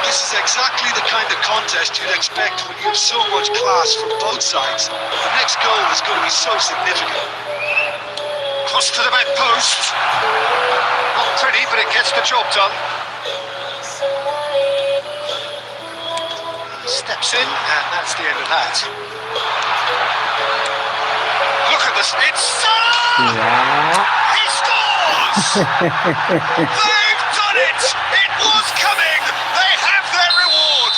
This is exactly the kind of contest you'd expect when you have so much class from both sides. The next goal is going to be so significant. Cross to the back post. Not pretty, but it gets the job done. Steps in, and that's the end of that. Look at this. It's Salah! He scores! They've done it! It was coming! They have their reward!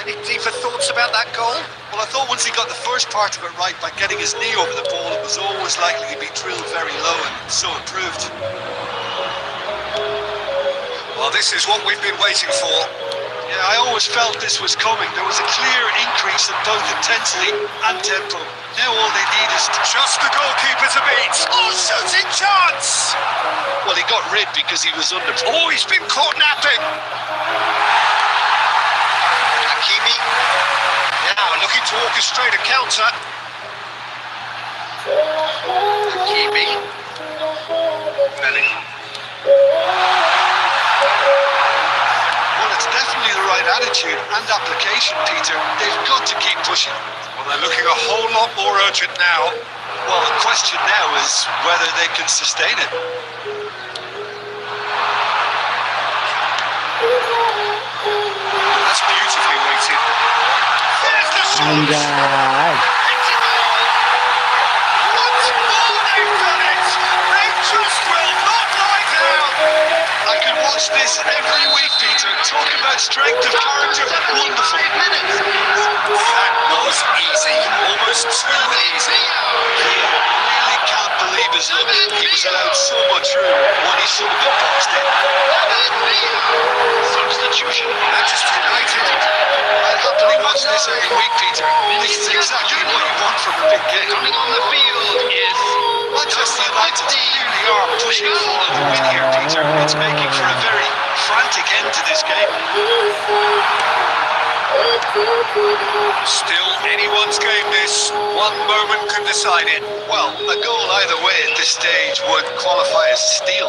Any deeper thoughts about that goal? Well, I thought once he got the first part of it right by getting his knee over the ball, it was always likely to be drilled very low, and so it proved. Well, this is what we've been waiting for. Yeah, I always felt this was coming. There was a clear increase in both intensity and tempo. Now all they need is Just the goalkeeper to beat. Oh, shooting chance! well, he got rid because he was under. Oh, he's been caught napping. Hakimi now looking to orchestrate a counter. Hakimi. Bellingham. Well, it's definitely the right attitude and application, Peter. They've got to keep pushing. Well, they're looking a whole lot more urgent now. Well, the question now is whether they can sustain it. Anjay. Once more they've done it! They just will not lie down! I could watch this every week, Peter. Talk about strength of character. Wonderful. 5 minutes. That was easy. Almost too easy. Really can't believe his luck. He was allowed so much room when he should have been boxed in. Substitution. Manchester United. I'd happily watch this every week, Peter. This is exactly what you want from a big game. Coming on the field is Manchester United clearly are pushing forward the win here, Peter. It's making for a very frantic end to this game. Still anyone's game this. One moment could decide it. Well, a goal either way at this stage would qualify as steal.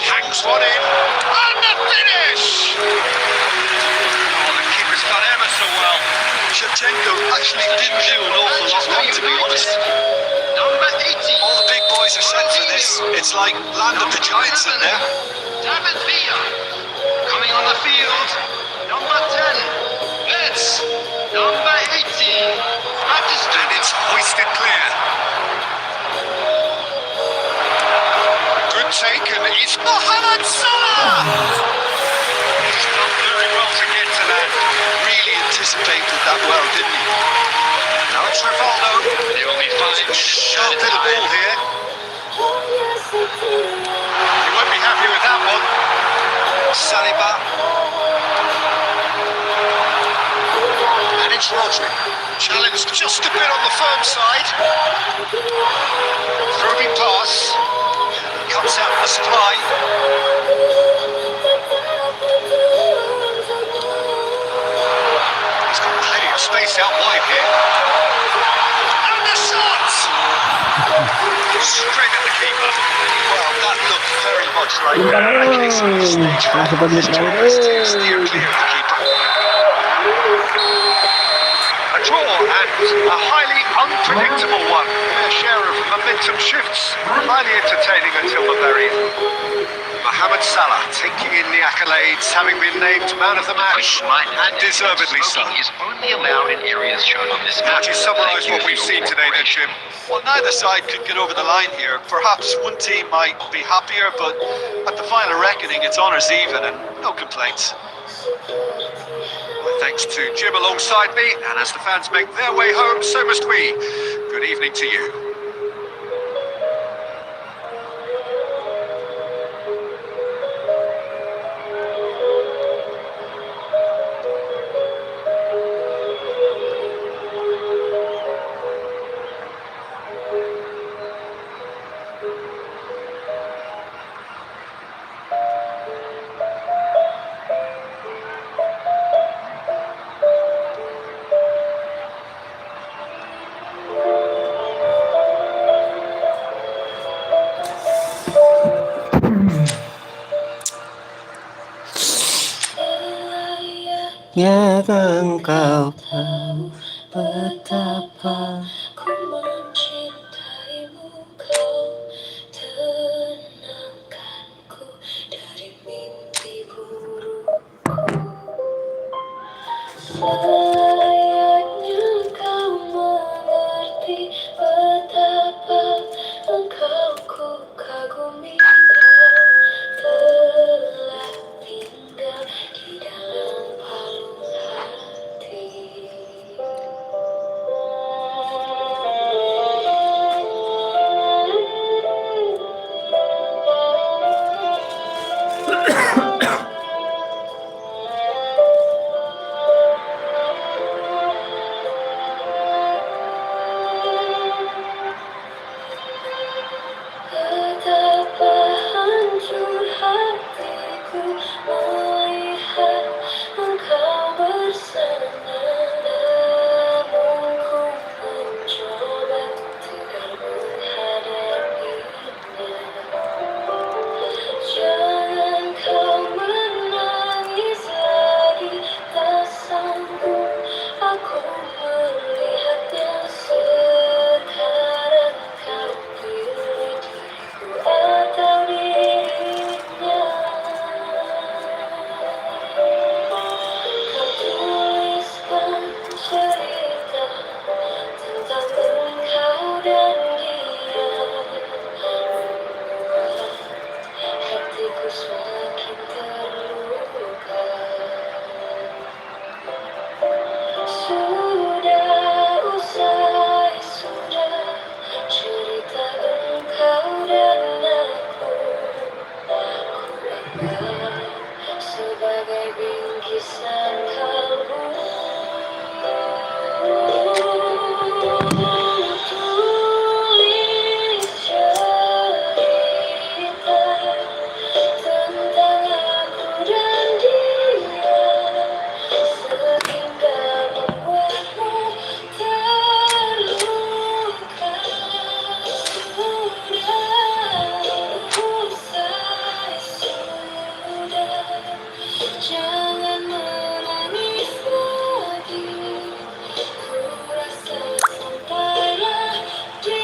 Hangs one in. And the finish! Oh, the keeper's done ever so well. Shevchenko actually didn't do an awful lot wrong, to be honest. number 80. All the big boys are sent for this. It's like Land of the Giants in there. David Villa. Coming on the field, number 10. Let's. Number 18. And it's hoisted clear. Good take, and it's Mohamed Salah! He's done very well to get to that. Really anticipated that well, didn't he? Now it's Rivaldo. There will be 5 minutes. Sharp bit of ball here. He won't be happy with that one. Saliba. And it's Rodri. Challenged just a bit on the firm side. Throwing pass. Comes out the supply. He's got plenty of space out wide here. And the shot! Straight at the keeper. Well, that looked very much like a case of Oh, stage masuk fright. His job was to steer lagi. clear of the keeper. A draw and a highly unpredictable one. A share of momentum shifts. Highly entertaining until the very end. Mohamed Salah taking in the accolades, having been named man of the match, and deservedly so. Smoking is only allowed in areas shown on this How map. do you summarise what we've seen today then, Jim? Well, neither side could get over the line here. Perhaps one team might be happier, but at the final reckoning, it's honours even and no complaints. My thanks to Jim alongside me, and as the fans make their way home, so must we. Good evening to you. Ya engkau tahu betapa Ku mencintaimu, kau tenangkanku dari mimpi burukku. Sayangnya kau mengerti betapa engkau ku kagumi. Kau telah tinggal di dalam palung hati. semakin terluka. Sudah usai, sudah cerita engkau dan aku. Ku anggap sebagai bingkisan kalbu. Tulis cerita tentang aku dan dia, sehingga membuatmu terluka. Sudah usai, sudah, jangan menangis lagi. Ku rasa sampailah di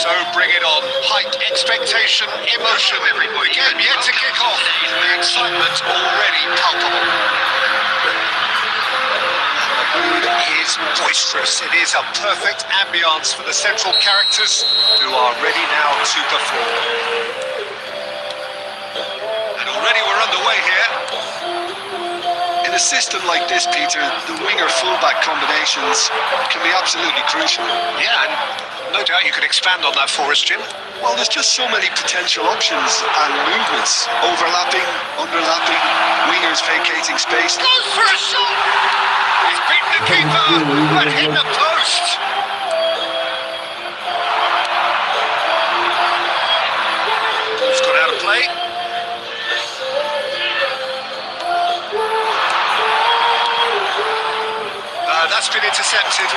So bring it on. Height, expectation, emotion. The game yet to kick off. The excitement already palpable. The mood is boisterous. It is a perfect ambience for the central characters who are ready now to perform. And already we're underway here. In a system like this, Peter, the winger-fullback combinations can be absolutely crucial. Yeah, and no doubt you could expand on that for us, Jim. Well, there's just so many potential options and movements. Overlapping, underlapping, wingers vacating space. Goes for a shot! He's beaten the keeper, but hit the post! It's gone out of play. That's been intercepted.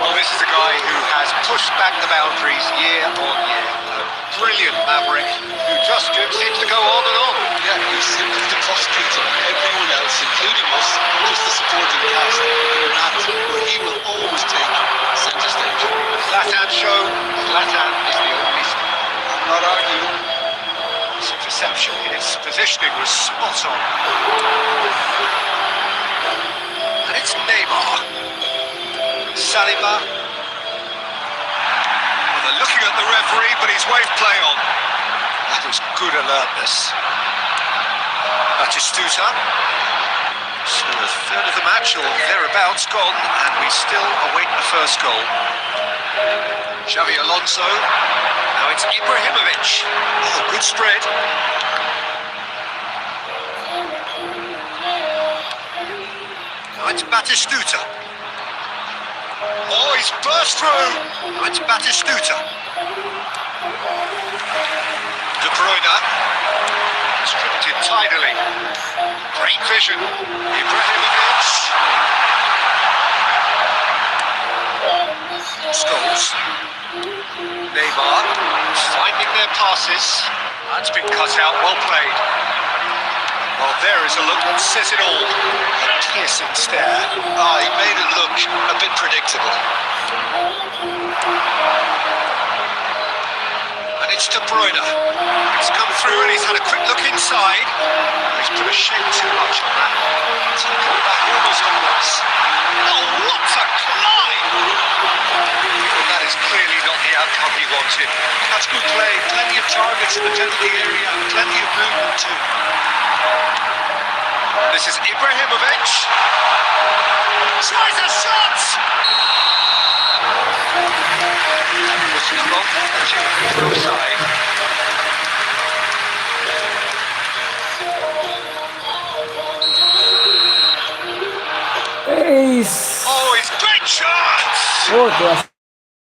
Well, this is a guy who has pushed back the boundaries year on year. A brilliant maverick who just seems to go on and on. Yeah, he's simply the prosecutor. Everyone else, including us, just the supporting cast, in an act where he will always take centre stage. Zlatan show. Zlatan is the only star. I'm not arguing. His interception in his positioning was spot on. And it's Neymar. Saliba. Well, they're looking at the referee, but he's waved play on. That was good alertness. Batistuta. So a third of the match, or thereabouts, gone, and we still await the first goal. Xavi Alonso. Now it's Ibrahimovic. Oh, good spread. Now it's Batistuta. Oh, he's burst through. Now it's Batistuta. De Bruyne. Distributed tidily. Great vision. Ibrahimovic. Scholes. Neymar. Finding their passes. That's been cut out. Well played. Well, there is a look that says it all. A piercing stare. Ah, he made it look a bit predictable. And it's De Bruyne. He's come through and he's had a quick look inside. He's put a shade too much on that. Taken back almost onwards. Oh, what a climb! Well, that is clearly not the outcome he wanted. That's good play. Plenty of targets in the penalty area and plenty of movement too. This is Ibrahimovic. Tries a shot! That was long, offside. Ace. Oh, his great chance! Oh, tuh.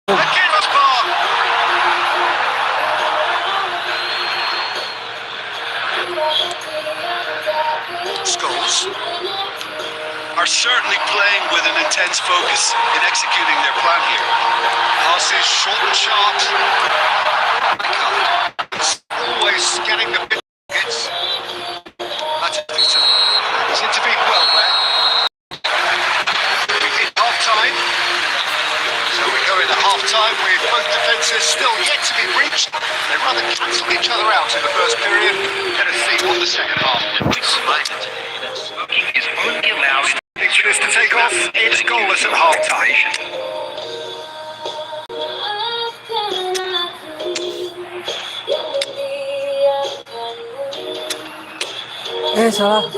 Again, bar. Scholes Are certainly playing with an intense focus in executing their plan here. passes short and sharp. Always scanning the pockets. Batistuta. He's intervened well there. We've hit half-time. So we go into half-time with both defences still yet to be reached. They rather cancelled each other out in the first period. Let us see what the second half brings. Smoking is only allowed in Picture this to take off. It's goalless at half time. Salah.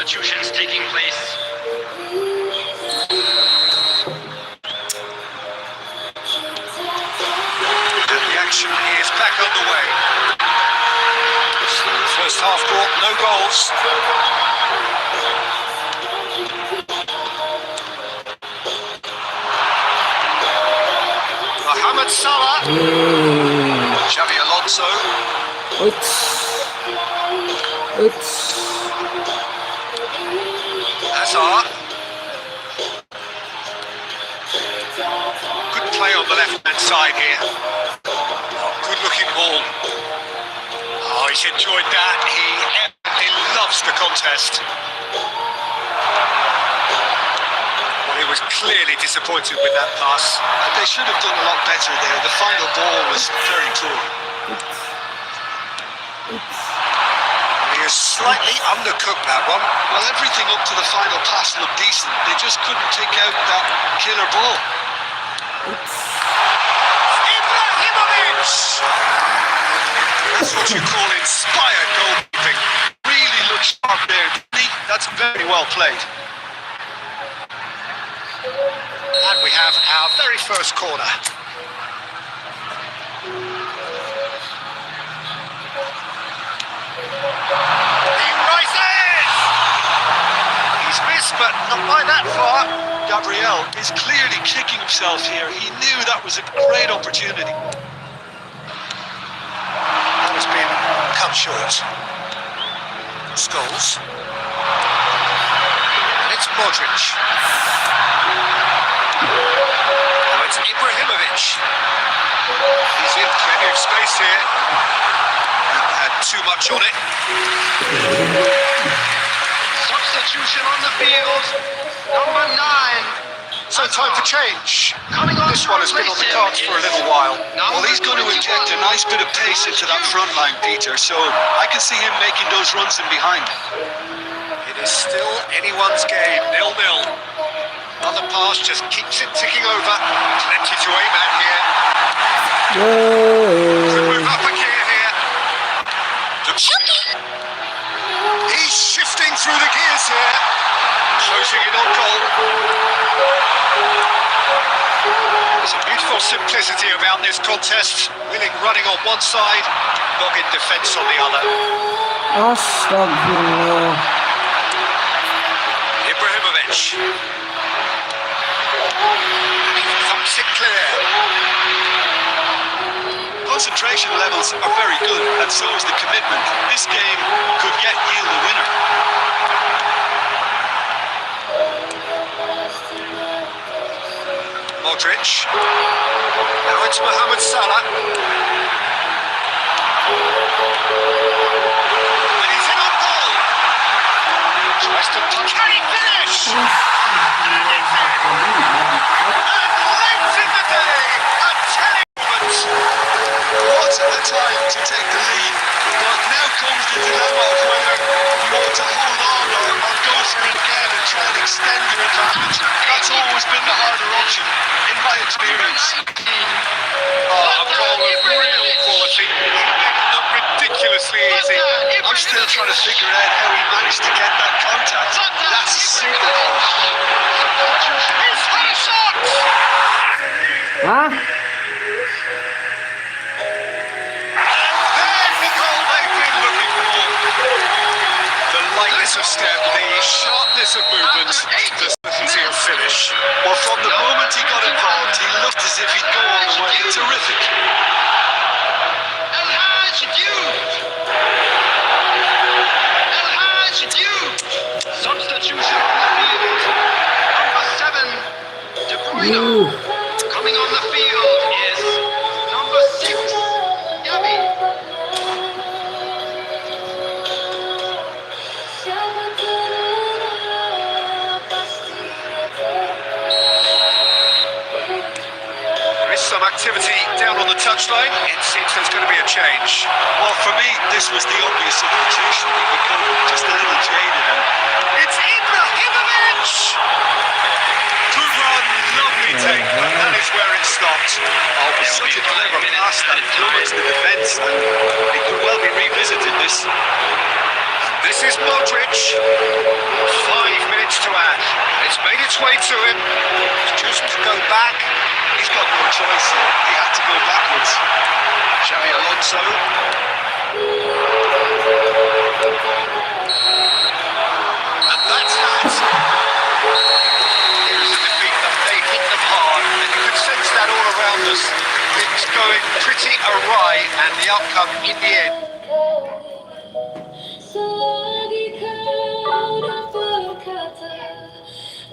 substitutions taking place. And the action is back underway. First half brought no goals. Mohamed Salah. Xavi Alonso. Oops. Hazard. Good play on the left-hand side here. Good-looking ball. Oh, he's enjoyed that. He loves the contest. Well, he was clearly disappointed with that pass. They should have done a lot better there. The final ball was very poor. He has slightly undercooked that one. Well, everything up to the final pass looked decent. They just couldn't take out that killer ball. Ibrahimovic! That's what you call inspired goalkeeping. Really looks sharp there. That's very well played. And we have our very first corner. He rises! He's missed, but not by that far. Gabriel is clearly kicking himself here. He knew that was a great opportunity. That has been cut short. Scholes. And it's Modric. Now it's Ibrahimovic. He's in plenty of space here. Not had too much on it. Substitution on the field. Number 9. So time for change. Coming on This one has been on the cards for a little while. Well, he's going to inject a nice bit of pace into that front line, Peter, so I can see him making those runs in behind. It is still anyone's game, 0-0. Other pass just keeps it ticking over. Plenty to aim at here. Could move up a gear here. He's shifting through the gears here. Closing in on goal. There's a beautiful simplicity about this contest. Willing running on one side, dogged defence on the other. Astagfirullah. Ibrahimovic. Thumps it clear. Concentration levels are very good, and so is the commitment. This game could yet yield a winner. Modric. Now it's Mohamed Salah. And he's in on goal. Tries to touch. Can he finish? And it's in. And late in the day, a telling moment. What a time to take the lead. But now comes the dilemma of whether you want to hold on or go for it again and try and extend your advantage. That's always been the harder option, in my experience. Oh, a goal of real quality. Not ridiculously easy. I'm still trying to figure out how he managed to get that contact. That's a super goal. He's had a shot! Hah? There's the goal they've been looking for. The lightness of step, the The sharpness of movement, the certainty of finish. Well, from the moment he got involved, he looked as if he'd go all the way. Terrific. El Haj Diouf. El Haj Diouf. Substitution on the field. Number 7, De Bruyne. Coming on the field is number 6, Gavi. There is some activity down on the touchline. It seems there's going to be a change. Well, for me, this was the obvious substitution. He become just a little jaded. And It's Ibrahimovic! Good run, lovely take, but that is where it stopped. it was such a clever pass that plummets the defence. And it could well be revisited, this. This is Modric. 5 minutes to add. It's made its way to him. He's chosen to go back. He's got no choice here. He had to go backwards. Xavi Alonso. And that's that. Here's a defeat that they hit them hard, and you can sense that all around us. Things going pretty awry, and the outcome in the end. Selagi kau dah berkata,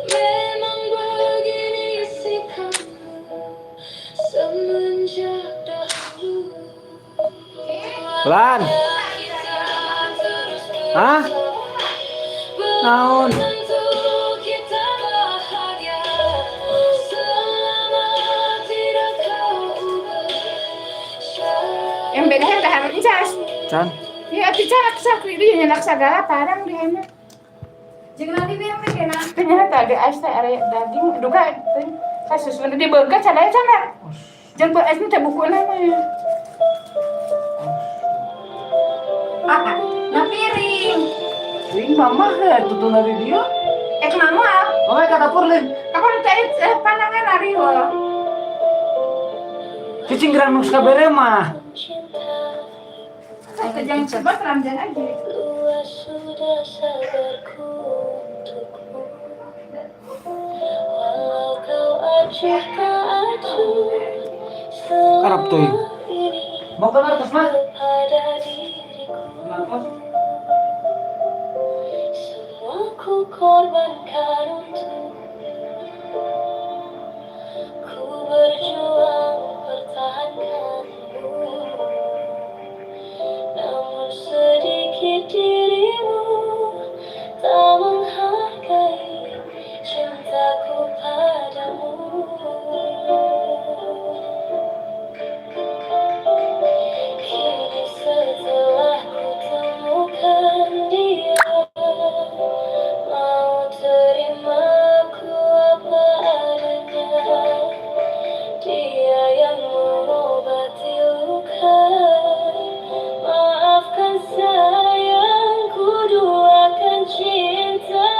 memang begini sikapmu semenjak dahulu. Pelan. Hah? Naon? Untuk kita bahagia selama tidak kau ubah. Yang bedanya dah harus cas. Can. Ya cak itu nyenak segala parang di mana. Jangan nanti biar kena. Ternyata ada ais teh area daging duka kasus mana di bengkel cadai sana. Jangan buat ais teh buku nama. Nah piring. Ring mama he tutun dari dia. Mama. Oh, ke dapur lin. Kapan teh panangan hari wo. Cicing gerang nu sabere mah. Jangan cepat ramjan aja. Luas sudah sabarku untukmu. Walau kau acuh tak acuh Karap tuh. selama ini Mau ke atas mah? pada diriku. Kenapa? Semua ku korbankan untuk ku berjuang pertahankanmu. Namun sedikit dirimu tak menghargai cintaku padamu. Kini setelah ku temukan dia, mau terima ku apa adanya. Dia yang mengobati luka. Maafkan sayang, ku duakan cinta.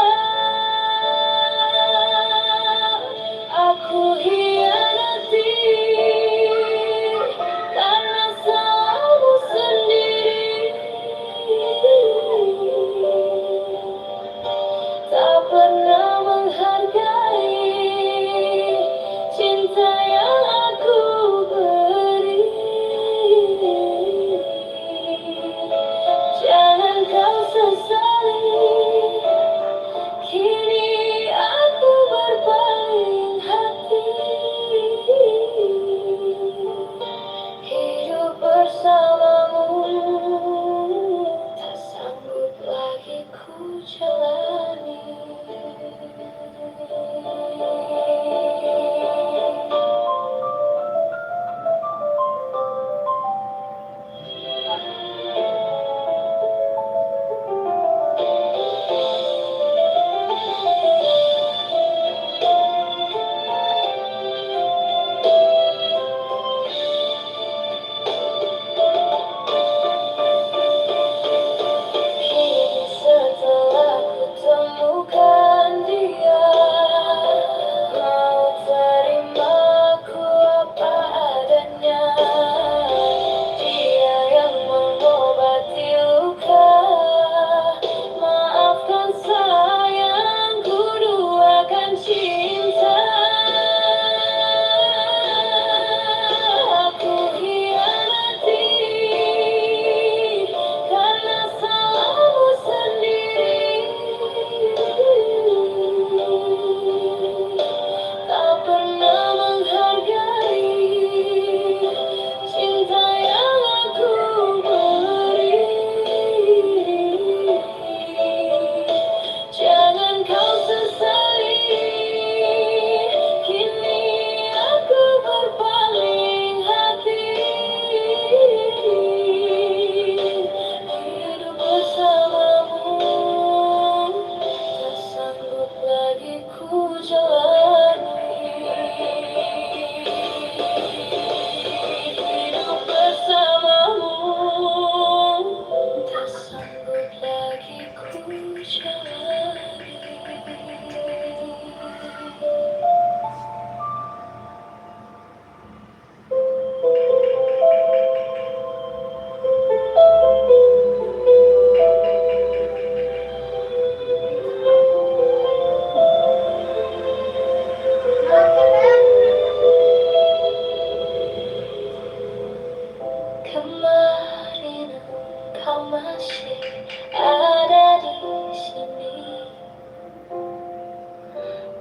Aku hianati karena salahmu sendiri. Tak pernah menghargai cinta yang aku beri. Jangan kau sesali, kini aku berpaling hati. Hidup bersamamu tak sanggup lagi ku jalani.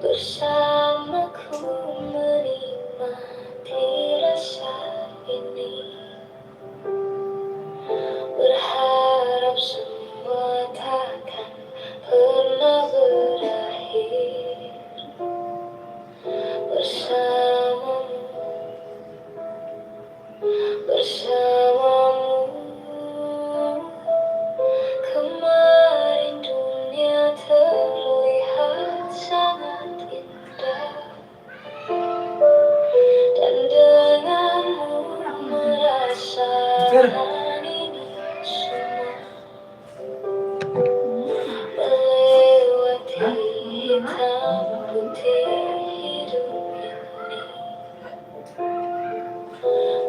bersamaku menikmati rasa ini. Berharap semua takkan pernah berakhir bersamamu, bersamamu. Kemarin dunia terlihat sangat indah, dan denganmu merasakan ini semua. Melewati hitam putih hidup ini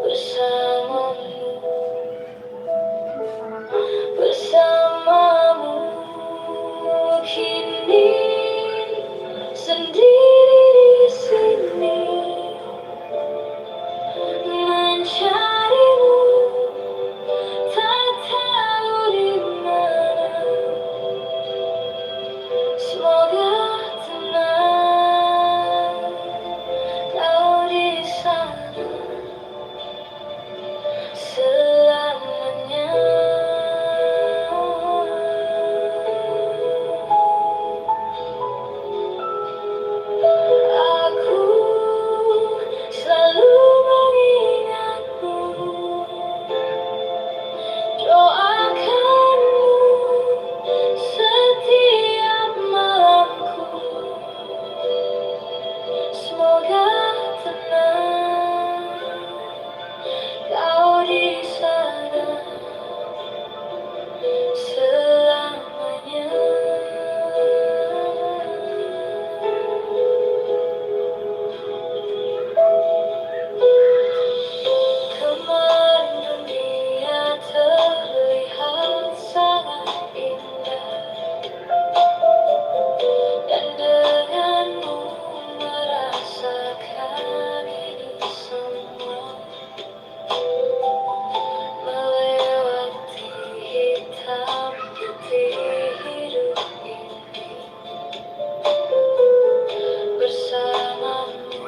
bersamamu, bersamamu. Kini sendiri di sini mencarimu, tak tahu di mana. Semoga tenang kau di sana selamanya. Aku selalu mengingatmu, doakanmu setiap malamku. Semoga tenang kau di sana selamanya. Kemarin dunia terlihat sangat indah, dan denganmu merasakan ini semua. Melewati hitam putih hidup ini bersamamu,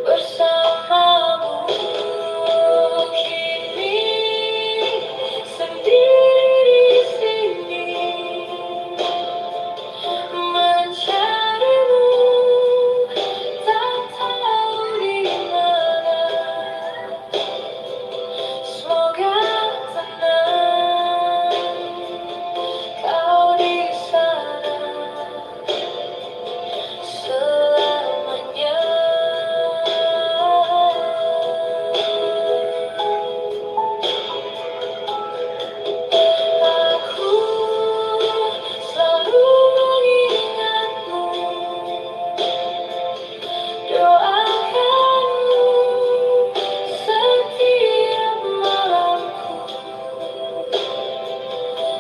bersamamu. Kini sendiri di sini mencarimu, tak tahu di mana. Semoga tenang kau di sana selamanya. Aku selalu mengingatmu, doakanmu setiap malamku.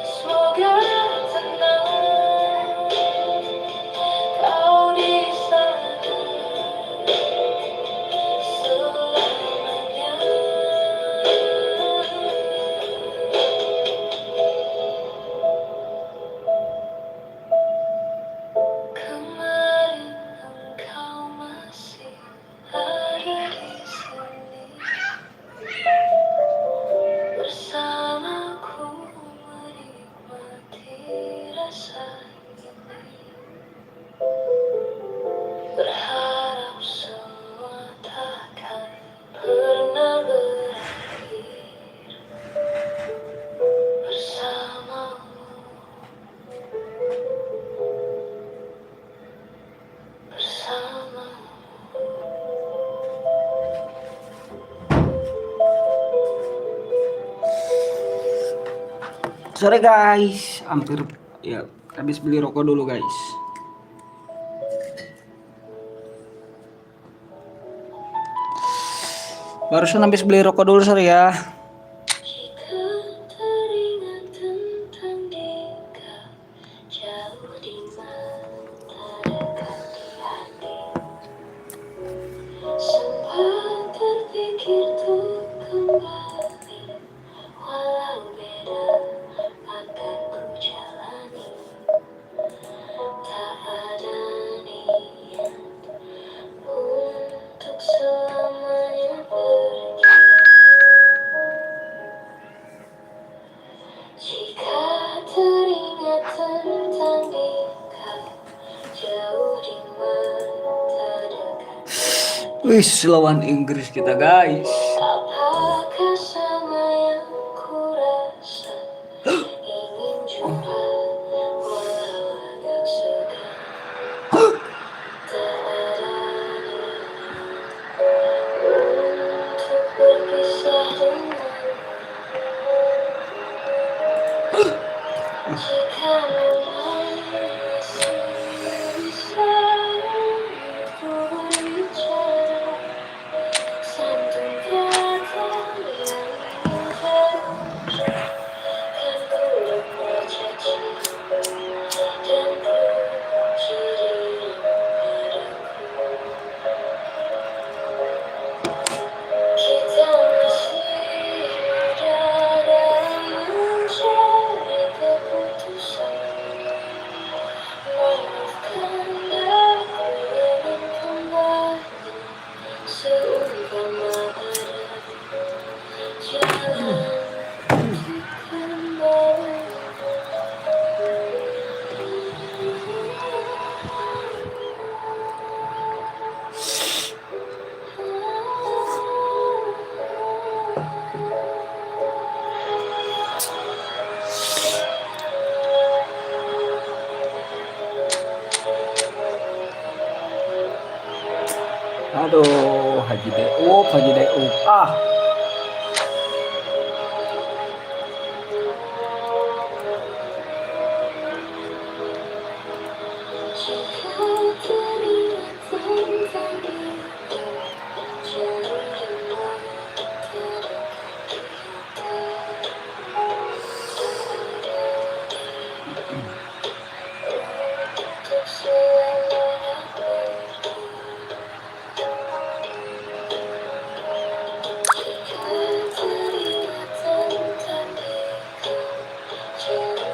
Semoga tenang kau di sana selamanya. Kemarin engkau masih ada di sini bersamaku menikmati rasa ini. Berharap semua takkan pernah berakhir bersamamu, bersamamu. Sorry guys, hampir ya habis beli rokok dulu guys. Barusan habis beli rokok dulu sorry ya. Jika teringat tentang dia jauh di mata dekat di hati, sempat terpikir untuk kembali, walau beda akan ku jalani. Tak Wih, lawan Inggris kita guys. Apakah sama yang kurasa ingin jumpa walau agak segan tak ada untuk berpisah dengan jika memang masih bisa untuk berbicara santun kata yang ingin terucap kan ku lupa janji dan puji dirimu padaku kita masih muda dalam mencari keputusan maafkan aku ingin kembali seumpama ada jalan untuk kembali. Aduh, Haji Deup. Ah, Jika teringat tentang kita, jauh yang terdekat untuk selamanya. Jika teringat tentang kita, jauh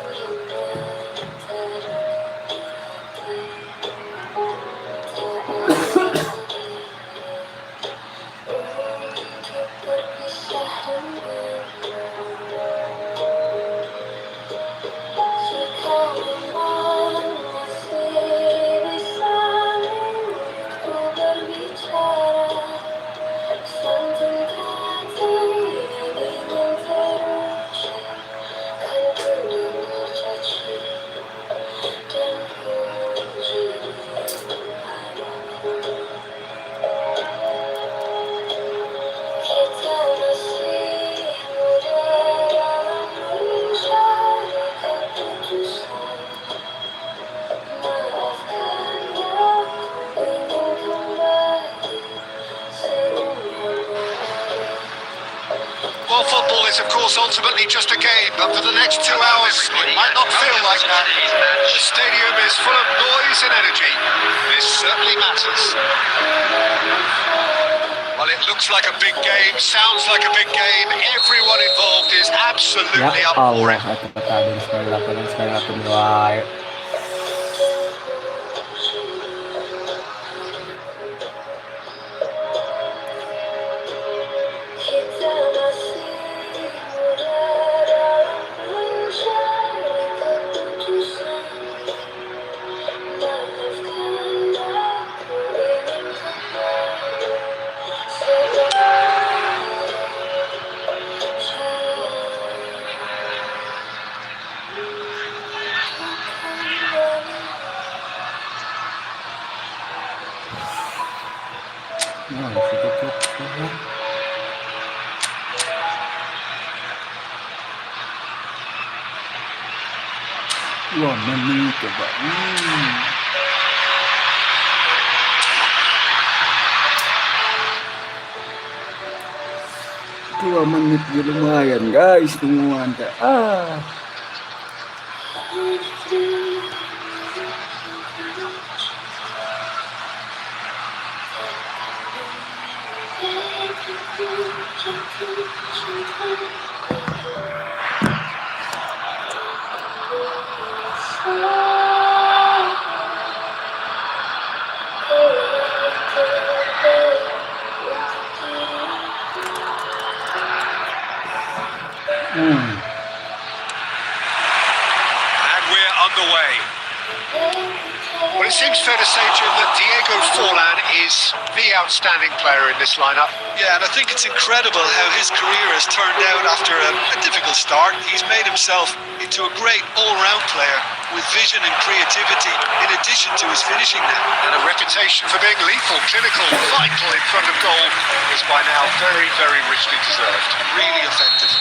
yang untuk berpisah jika memang masih bisa mulutku berbicara santun kata yang ingin terucap kan ku dengar caci dan puji dirimu padaku kita masih muda dalam mencari keputusan maafkan aku ingin kembali seumpama ada Well, football is, of course, ultimately just a game, but for the next 2 hours, it might not feel like that. The stadium is full of noise and energy. This certainly matters. Well, it looks like a big game, sounds like a big game. Everyone involved is absolutely ya up for Allah, it. atau tadi sekali lakukan wae. kita masih muda dalam mencari keputusan maafkan aku ingin kembali sebelum Nah, sedikit. Wah, menit coba. 2 menit ya lumayan guys tungguan teh. And we're underway. Well, it seems fair to say, Jim, that Diego Forlan is the outstanding player in this lineup. Yeah, and I think it's incredible how his career has turned out after a difficult start. He's made himself into a great all-round player with vision and creativity in addition to his finishing now. And a reputation for being lethal, clinical, vital in front of goal is by now very, very richly deserved. Really effective.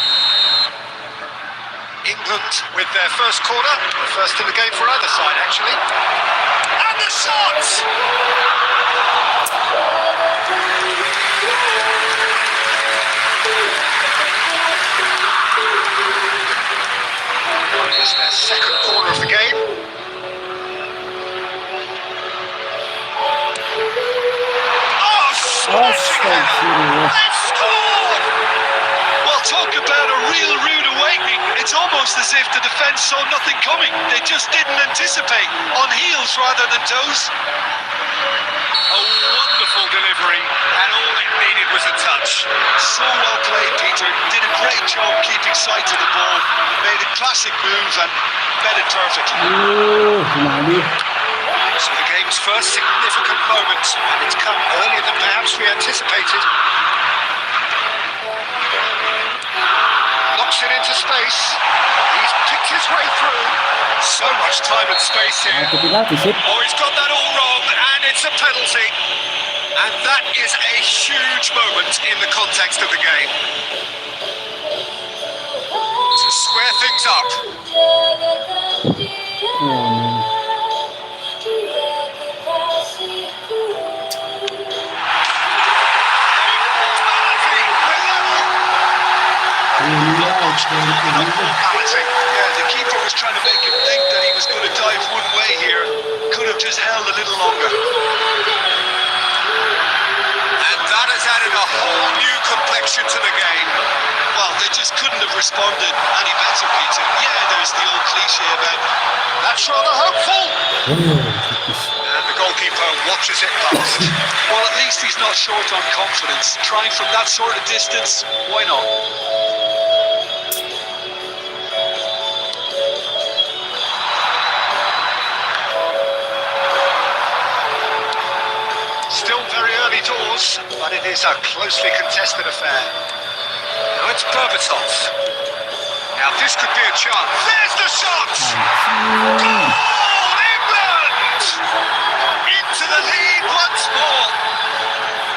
England with their first corner, the first in the game for either side, actually. And the shot! It's their second corner of the game. Oh, smashing header! They've scored! Well, talk about a real rude awakening. It's almost as if the defence saw nothing coming. They just didn't anticipate. On heels rather than toes. A wonderful delivery, and all it needed was a touch. So well played, Peter. Did a great job keeping sight of the ball. Made a classic move and bet it perfectly. So the game's first significant moment, and it's come earlier than perhaps we anticipated. Knocks it into space. He's picked his way through. So much time and space here. Oh, he's got that all wrong, and it's a penalty. And that is a huge moment in the context of the game. To square things up. Penalty. Yeah, the keeper was trying to make him think that he was going to dive one way here. Could have just held a little longer. And that has added a whole new complexion to the game. Well, they just couldn't have responded any better, Peter. Yeah, there's the old cliche about That's rather hopeful. And the goalkeeper watches it pass. well, at least he's not short on confidence. Trying from that sort of distance, why not? Still very early doors, but it is a closely contested affair. Now it's Berbatov. Now this could be a chance. There's the shot! Goal! England! Into the lead once more.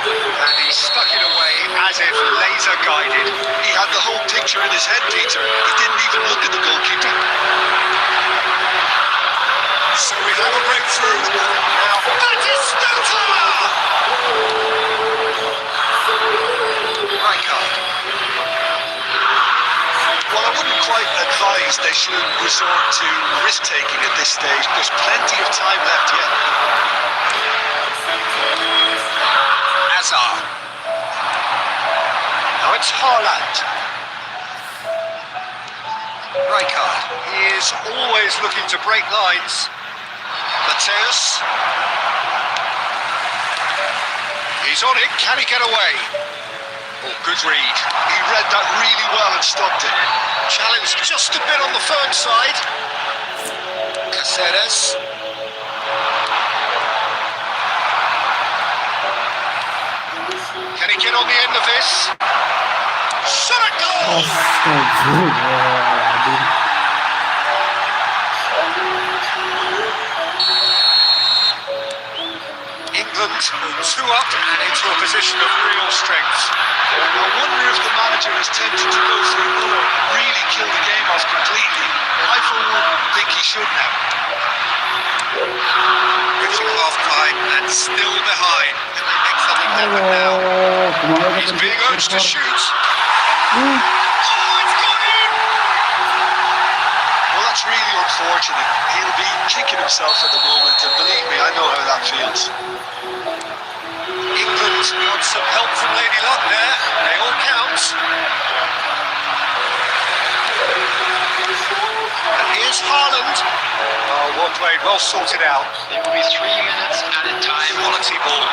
And he stuck it away as if laser guided. He had the whole picture in his head, Peter. He didn't even look at the goalkeeper. So we have a breakthrough. Now Batistuta! Right card. Well, I wouldn't quite advise they should resort to risk-taking at this stage. There's plenty of time left yet. Hazard. Now it's Haaland. Rijkaard. He is always looking to break lines. Mateus. He's on it. Can he get away? Oh, good read. He read that really well and stopped it. Challenge just a bit on the firm side. Caceres. Can he get on the end of this? Shot at goal! England 2 up and into a position of real strength. I wonder if the manager is tempted to go for another, really kill the game off completely. I, for one, think he should now. Reaching half-time and still behind. Can they make something happen now? He's being urged to shoot. Oh, it's gone in! Well, that's really unfortunate. He'll be kicking himself at the moment, and believe me, I know how that feels. England got some help from Lady Luck there. They all count. And here's Haaland. Oh, well played, well sorted out. It will be 3 minutes added time. Quality ball.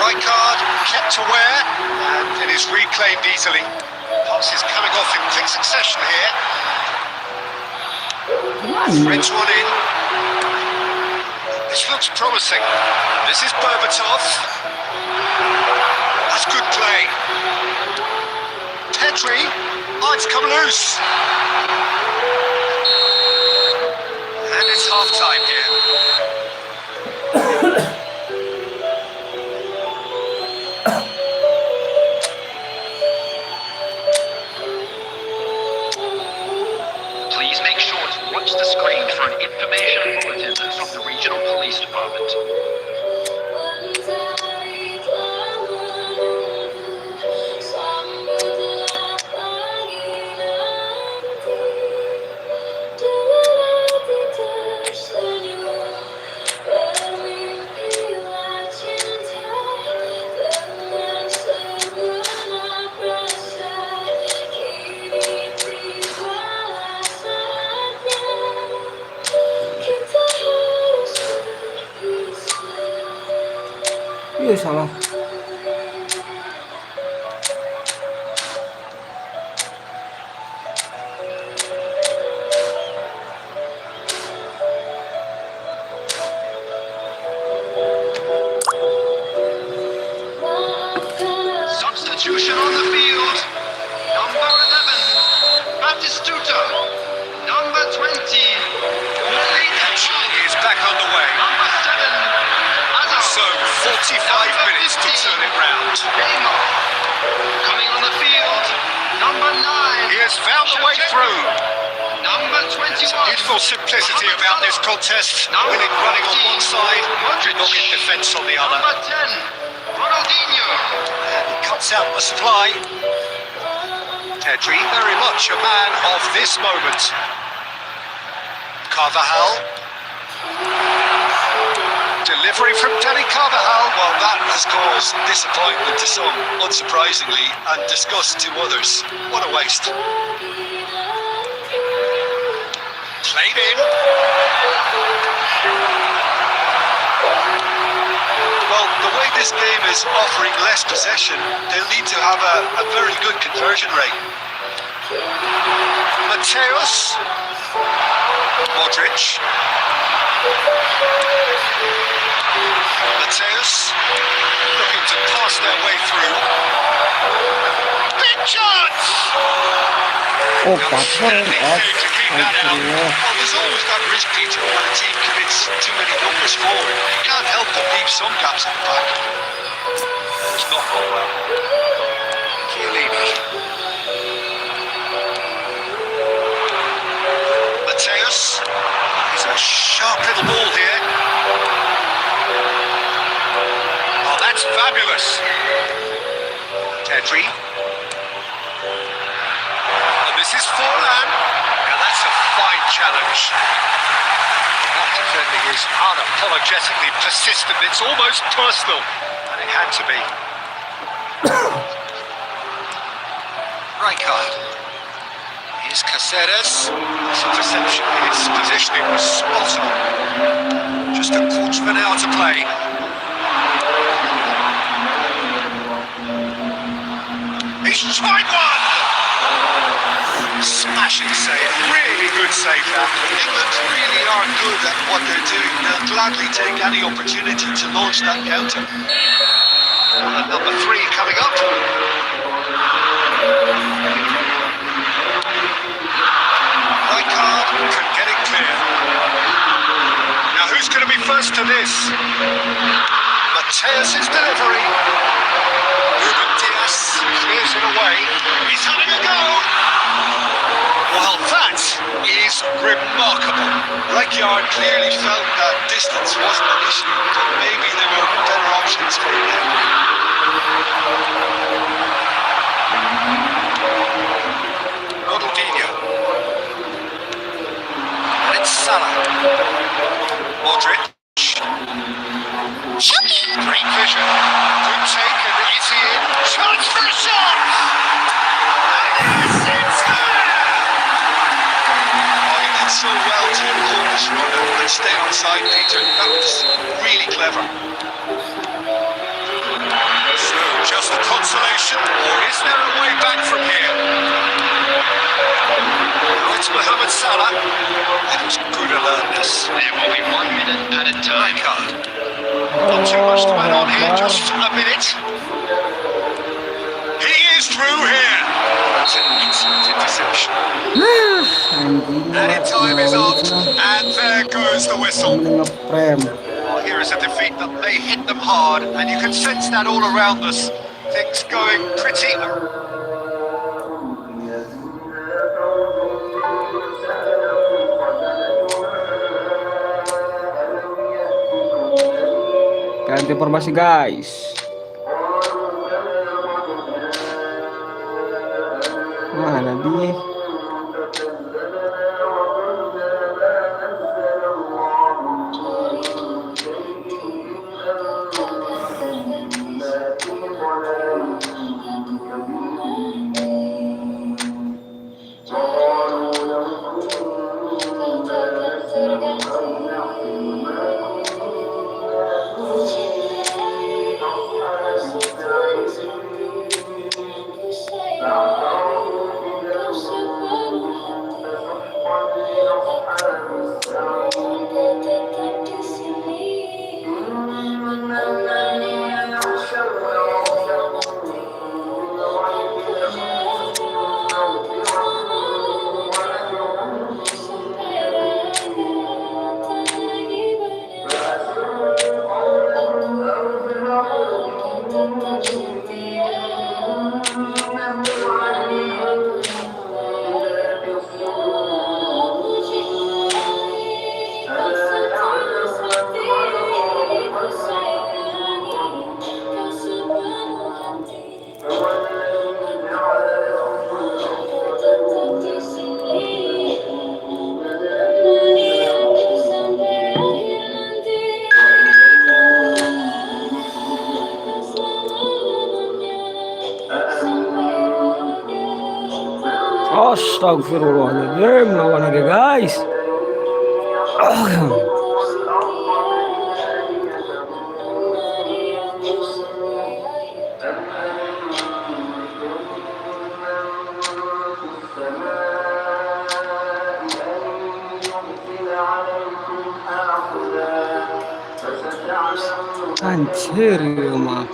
Rijkaard kept aware, and it is reclaimed easily. Passes coming off in quick succession here. Threads one in. This looks promising. This is Berbatov. That's good play. Petri. Oh, it's come loose. And it's half-time here. Please make sure to watch the screen for an information bulletin from the regional police department. Iya salah. Substitution on the field. Number 11, Batistuta. Number 20, Is back on the way. Number 7, Azar. So 45 minutes to turn it round. Neymar. Coming on the field, number 9. He has found the way through. Number 21. Beautiful simplicity about this contest. Winning running on one side, dogged defence on the other. Number 10, Ronaldinho. And he cuts out the supply. Pedri, very much a man of this moment. Carvajal. Delivery from Danny Carvajal. Well, that has caused disappointment to some, unsurprisingly, and disgust to others. What a waste. Played in. Well, the way this game is offering less possession, they'll need to have a very good conversion rate. Mateus. Modric. Mateus looking to pass their way through. Big chance! Oh, patron off. Well, there's always that risk, Peter, when a team commits too many numbers forward. You can't help but leave some gaps at the back. It's not gone well. Chiellini. Mateus. It's a sharp little ball here. Oh, that's fabulous. Pedri. And this is Forlan. Now that's a fine challenge. That defending is unapologetically persistent. It's almost personal. And it had to be. Rijkaard. Here's Caceres. His interception. His positioning was spot on. Just a quarter of an hour to play. He's tried one! Smashing save. Really good save that. England really are good at what they're doing. They'll gladly take any opportunity to launch that counter. And number 3 coming up. Rijkaard can get it clear. Now who's going to be first to this? Mateus' delivery. Ruben Diaz clears it away. He's having a go. Well, that is remarkable. Rijkaard clearly felt that distance wasn't an issue, but maybe there were better options for him now. Ronaldinho. And it's Salah. Modric. Great vision. Good take, and is he in? Chance for a shot! And yes, it's there! Oh, he did so well to hold this runner and stay on side, Peter. That was really clever. So, just a consolation, or is there a way back from here? Now It's Mohamed Salah. It was good alertness. There will be 1 minute at a time. Not too much to add on here, Akbar. just a minute. He is through here. That's an excellent interception. Anjing, And time is up, na. and there goes the whistle. Nge-frame. Well, here is a defeat that they hit them hard, and you can sense that all around us. Things going pretty. Ganti formasi guys. Mana dia? Astagfirullahaladzim, lawan lagi guys. Anjir, ya mah.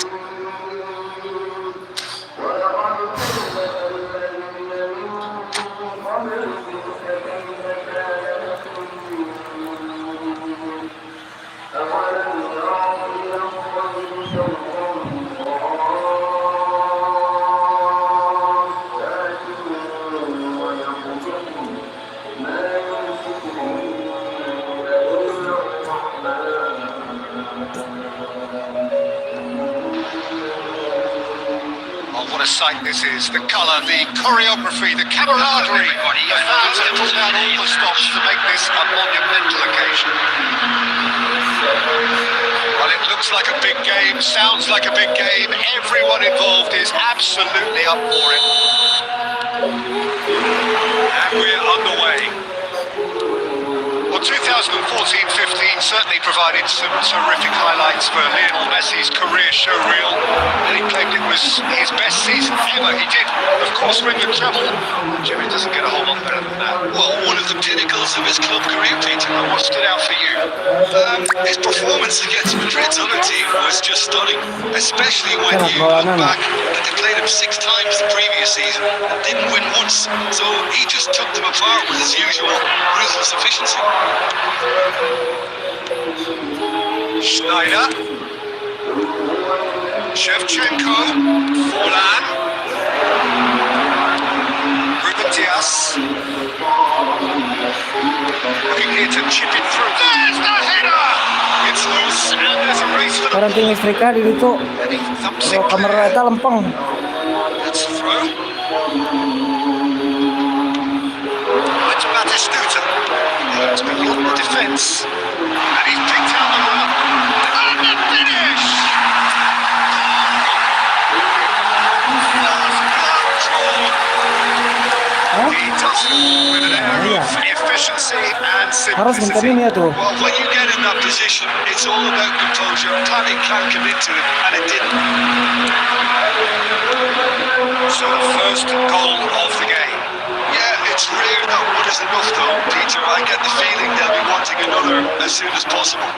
Oh, what a sight this is. The colour, the choreography, the camaraderie. The fans have put down all the stops to make this a monumental occasion. Well, it looks like a big game, sounds like a big game. Everyone involved is absolutely up for it. And we're underway. Well, 2014-15 certainly provided some terrific highlights for Lionel Messi's career showreel, and he claimed it was his best season ever. He did, of course, win the treble. Jimmy doesn't get a whole lot better than that. Well, one of the pinnacles of his club career, Peter. And what stood out for you? His performance against Madrid's other team was just stunning, especially when Cannot you go look on, back that they played him 6 times the previous season and didn't win once. So he just took them apart with his usual ruthless efficiency. Schneider, Shevchenko, Forlan, Ruben Dias. Looking here to chip it through. There's the header! It's loose and there's a race for the Paranting ball. listriknya di situ. And he thumps it Kalau kamera clear. eta lempeng. That's a throw. It's Batistuta. It's beyond the defence. And he's picked out the run. And the finish! Hah? He does it with an air of efficiency and Harus simplicity. gentenin ya tuh. Well, when you get in that position, it's all about composure. Panic can't come into it, and it didn't. So the first goal of the game. Yeah, It's rare that one is enough, though, Peter. I get the feeling they'll be wanting another as soon as possible.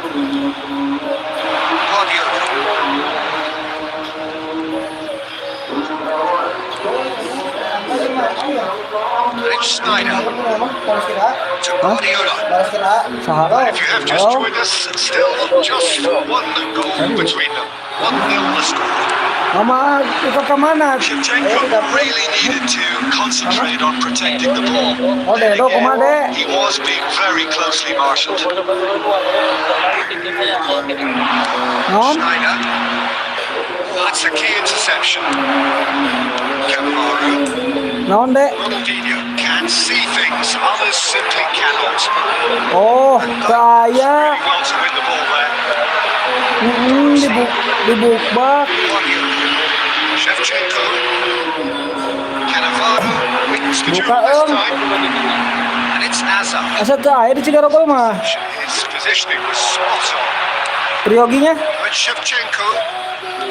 Rich Snyder to Guardiola. Sahara. If you have just joined us, still just one goal between them. 1-0 the score. Mama, ikut ke mana? Shevchenko really needed to concentrate on protecting the ball. Oh, And Dedo, kemana, again, Dek? he was being very closely marshalled. Non? Snyder. That's a key interception. Cannavaro. Non, Dek? Ronaldinho can see things, others simply cannot. Oh, kaya. Well to win the ball there. Dibuk-bak. Guardiola. Shevchenko. Cannavaro wins the Buka, duel this Om. time. And it's Azar. Asa kaya di Cigarokol mah. His positioning was spot on. Prioginya? But Shevchenko.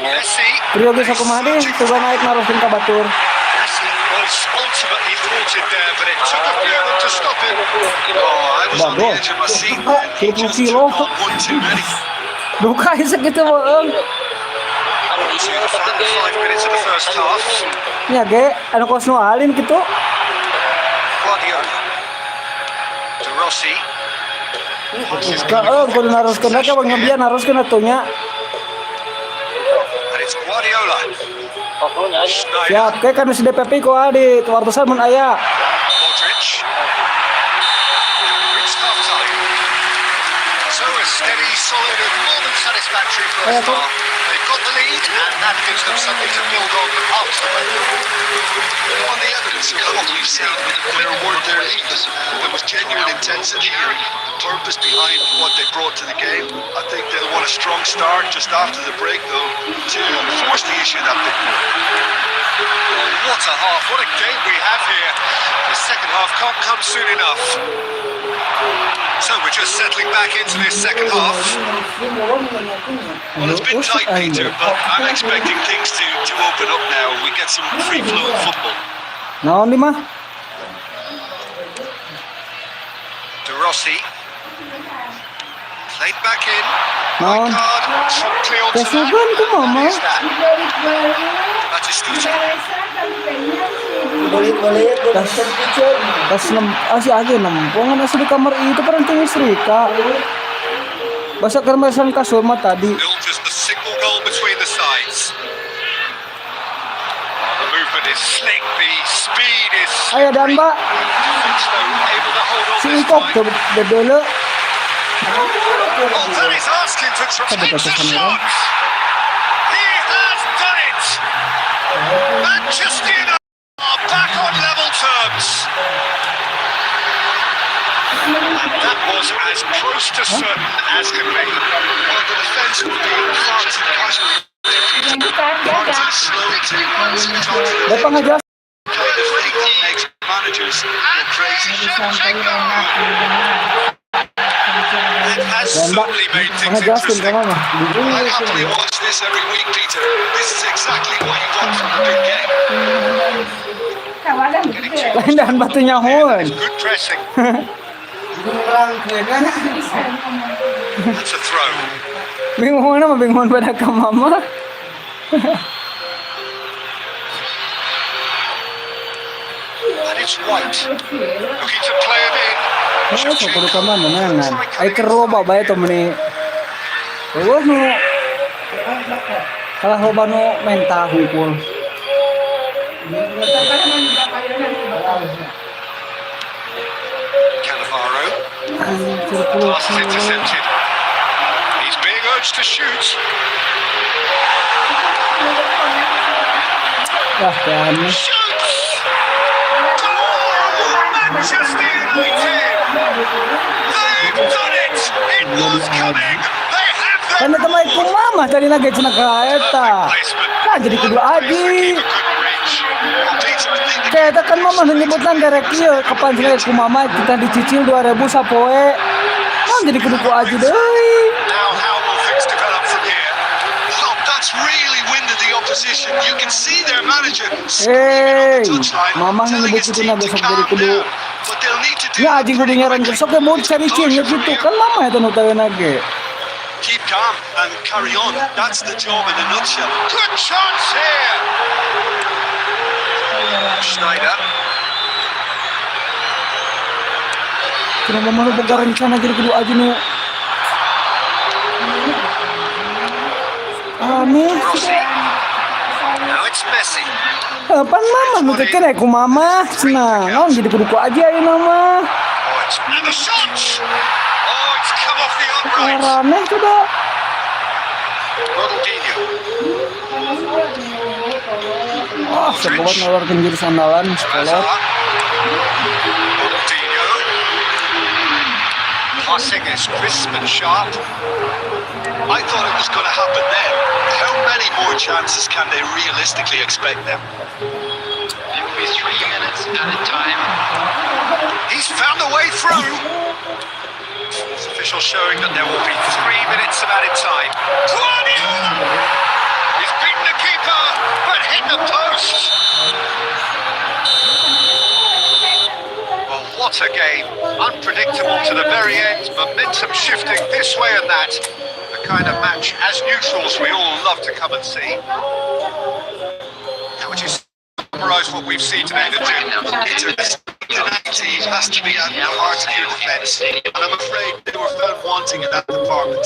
Messi. Priogi sa kumadi. Tuga naik narusin ka batur. Messi was ultimately thwarted there, but it took a few of them to stop it. Oh, I was on the Bagus. edge of my seat then. He 20 just kilo. took on one too many. Duka segitu Om. To the final 5 minutes of the first half. Nya ge, anu kos nu alin gitu. Guardiola. To Rossi. Ka kudu naruskeun ka bang ngebian naruskeun atunya. And it's Guardiola. Schneider. Siap, kayak kan si DPP ko adi, wartosan mun aya. Modric. It's half time. So a steady, solid, and more than satisfactory first half. They've got the lead, and that gives them something to build on after the break. On the evidence of what we've seen with the player worth their leagues, there was genuine intensity and purpose behind what they brought to the game. I think they'll want a strong start just after the break, though, to force the issue that bit more. What a half, what a game we have here. The second half can't come soon enough. So we're just settling back into this second half. Well, it's been tight, Peter, but I'm expecting things to open up now. We get some free-flowing football. Naon di mah? De Rossi. Played back in. Naon? Card promptly onto that. Kesugan ku mama. Is that Batistuta. Tas si age nempong na di kamar itu parang tinggi Srika. Basa kermesan kasur mah tadi. Still just a single goal between the sides. The movement is slick, the speed is Aya dan Mbak, able to hold on si this Ingkop time. tuh dulu. Oh, that is asking for trouble. It's a shot. He has done it. Manchester United are back on level terms. And that was as close to certain as can be. Well, the defence will be far too casual. Far too slow to talk to the Depan aja. kind of thing that makes managers go crazy. It has Dan Mbak, certainly made things pengejasin interesting. kamu mah. I happily watch this every week, Peter. This is exactly what you want from a big game. Kawalan gitu ya. Lain dan batunya hun. Good pressing. That's a throw. Bingung mana mah bingung pada ke mama. And it's White. Looking to play it in. Oh, so kudu ka mana nangan. Ai kero babay to meni. Oh no. Kalah loba nu menta hungkul. Cannavaro. Pass is intercepted. He's being urged to shoot. Wah, kan. Shoots! Goal! Manchester United! They've done it! It was coming! They have their Kan eta mah ku mama tadi lagi cenah ka eta. placement. Kan jadi kudu aji. Keeper couldn't reach. Well, Peter, I think the Kayak eta kan mama nyebutan derek ieu kapan cenah ku mama kita dicicil 2000 sapoe. Kan jadi kudu ku aji deui. Now how will things develop from here? well, that's really winded the opposition opposition, you can see their manager Hey, screaming on the touchline, mama telling nyebut his itu team na to besok calm dari kudu. down. But they'll need to do Ya that anjing pretty kudu nyaran quickly. sok mau cari cing Composure from gitu here. kan mama itu nu tahu nage. Keep calm and carry on. That's the job in a nutshell. Good chance here. Schneider. Kenapa mau boga rencana jadi kudu aja nu. Aneh. Rossi. Now it's Messi. Pan mama nu teh kene ku mama cenah. Naon jadi kudu ku aja ya nama. Oh, it's and the shot. Oh, it's come off the upright. Aneh tuh dah. Ronaldinho. Wah, sebuat ngeluarkan jurus andalan sekolah. Hazard. Ronaldinho. Passing is crisp and sharp. I thought it was going to happen then. How many more chances can they realistically expect them? It will be 3 minutes at a time. He's found a way through. This official showing that there will be 3 minutes of added time. Guardiola! He's beaten the keeper, but hit the post. Well, what a game. Unpredictable to the very end. Momentum shifting this way and that. The kind of match, as neutrals, we all love to come and see. How would you summarise what we've seen today, the Jim? Team has to be at the heart of your defence, and I'm afraid they were found wanting in that department.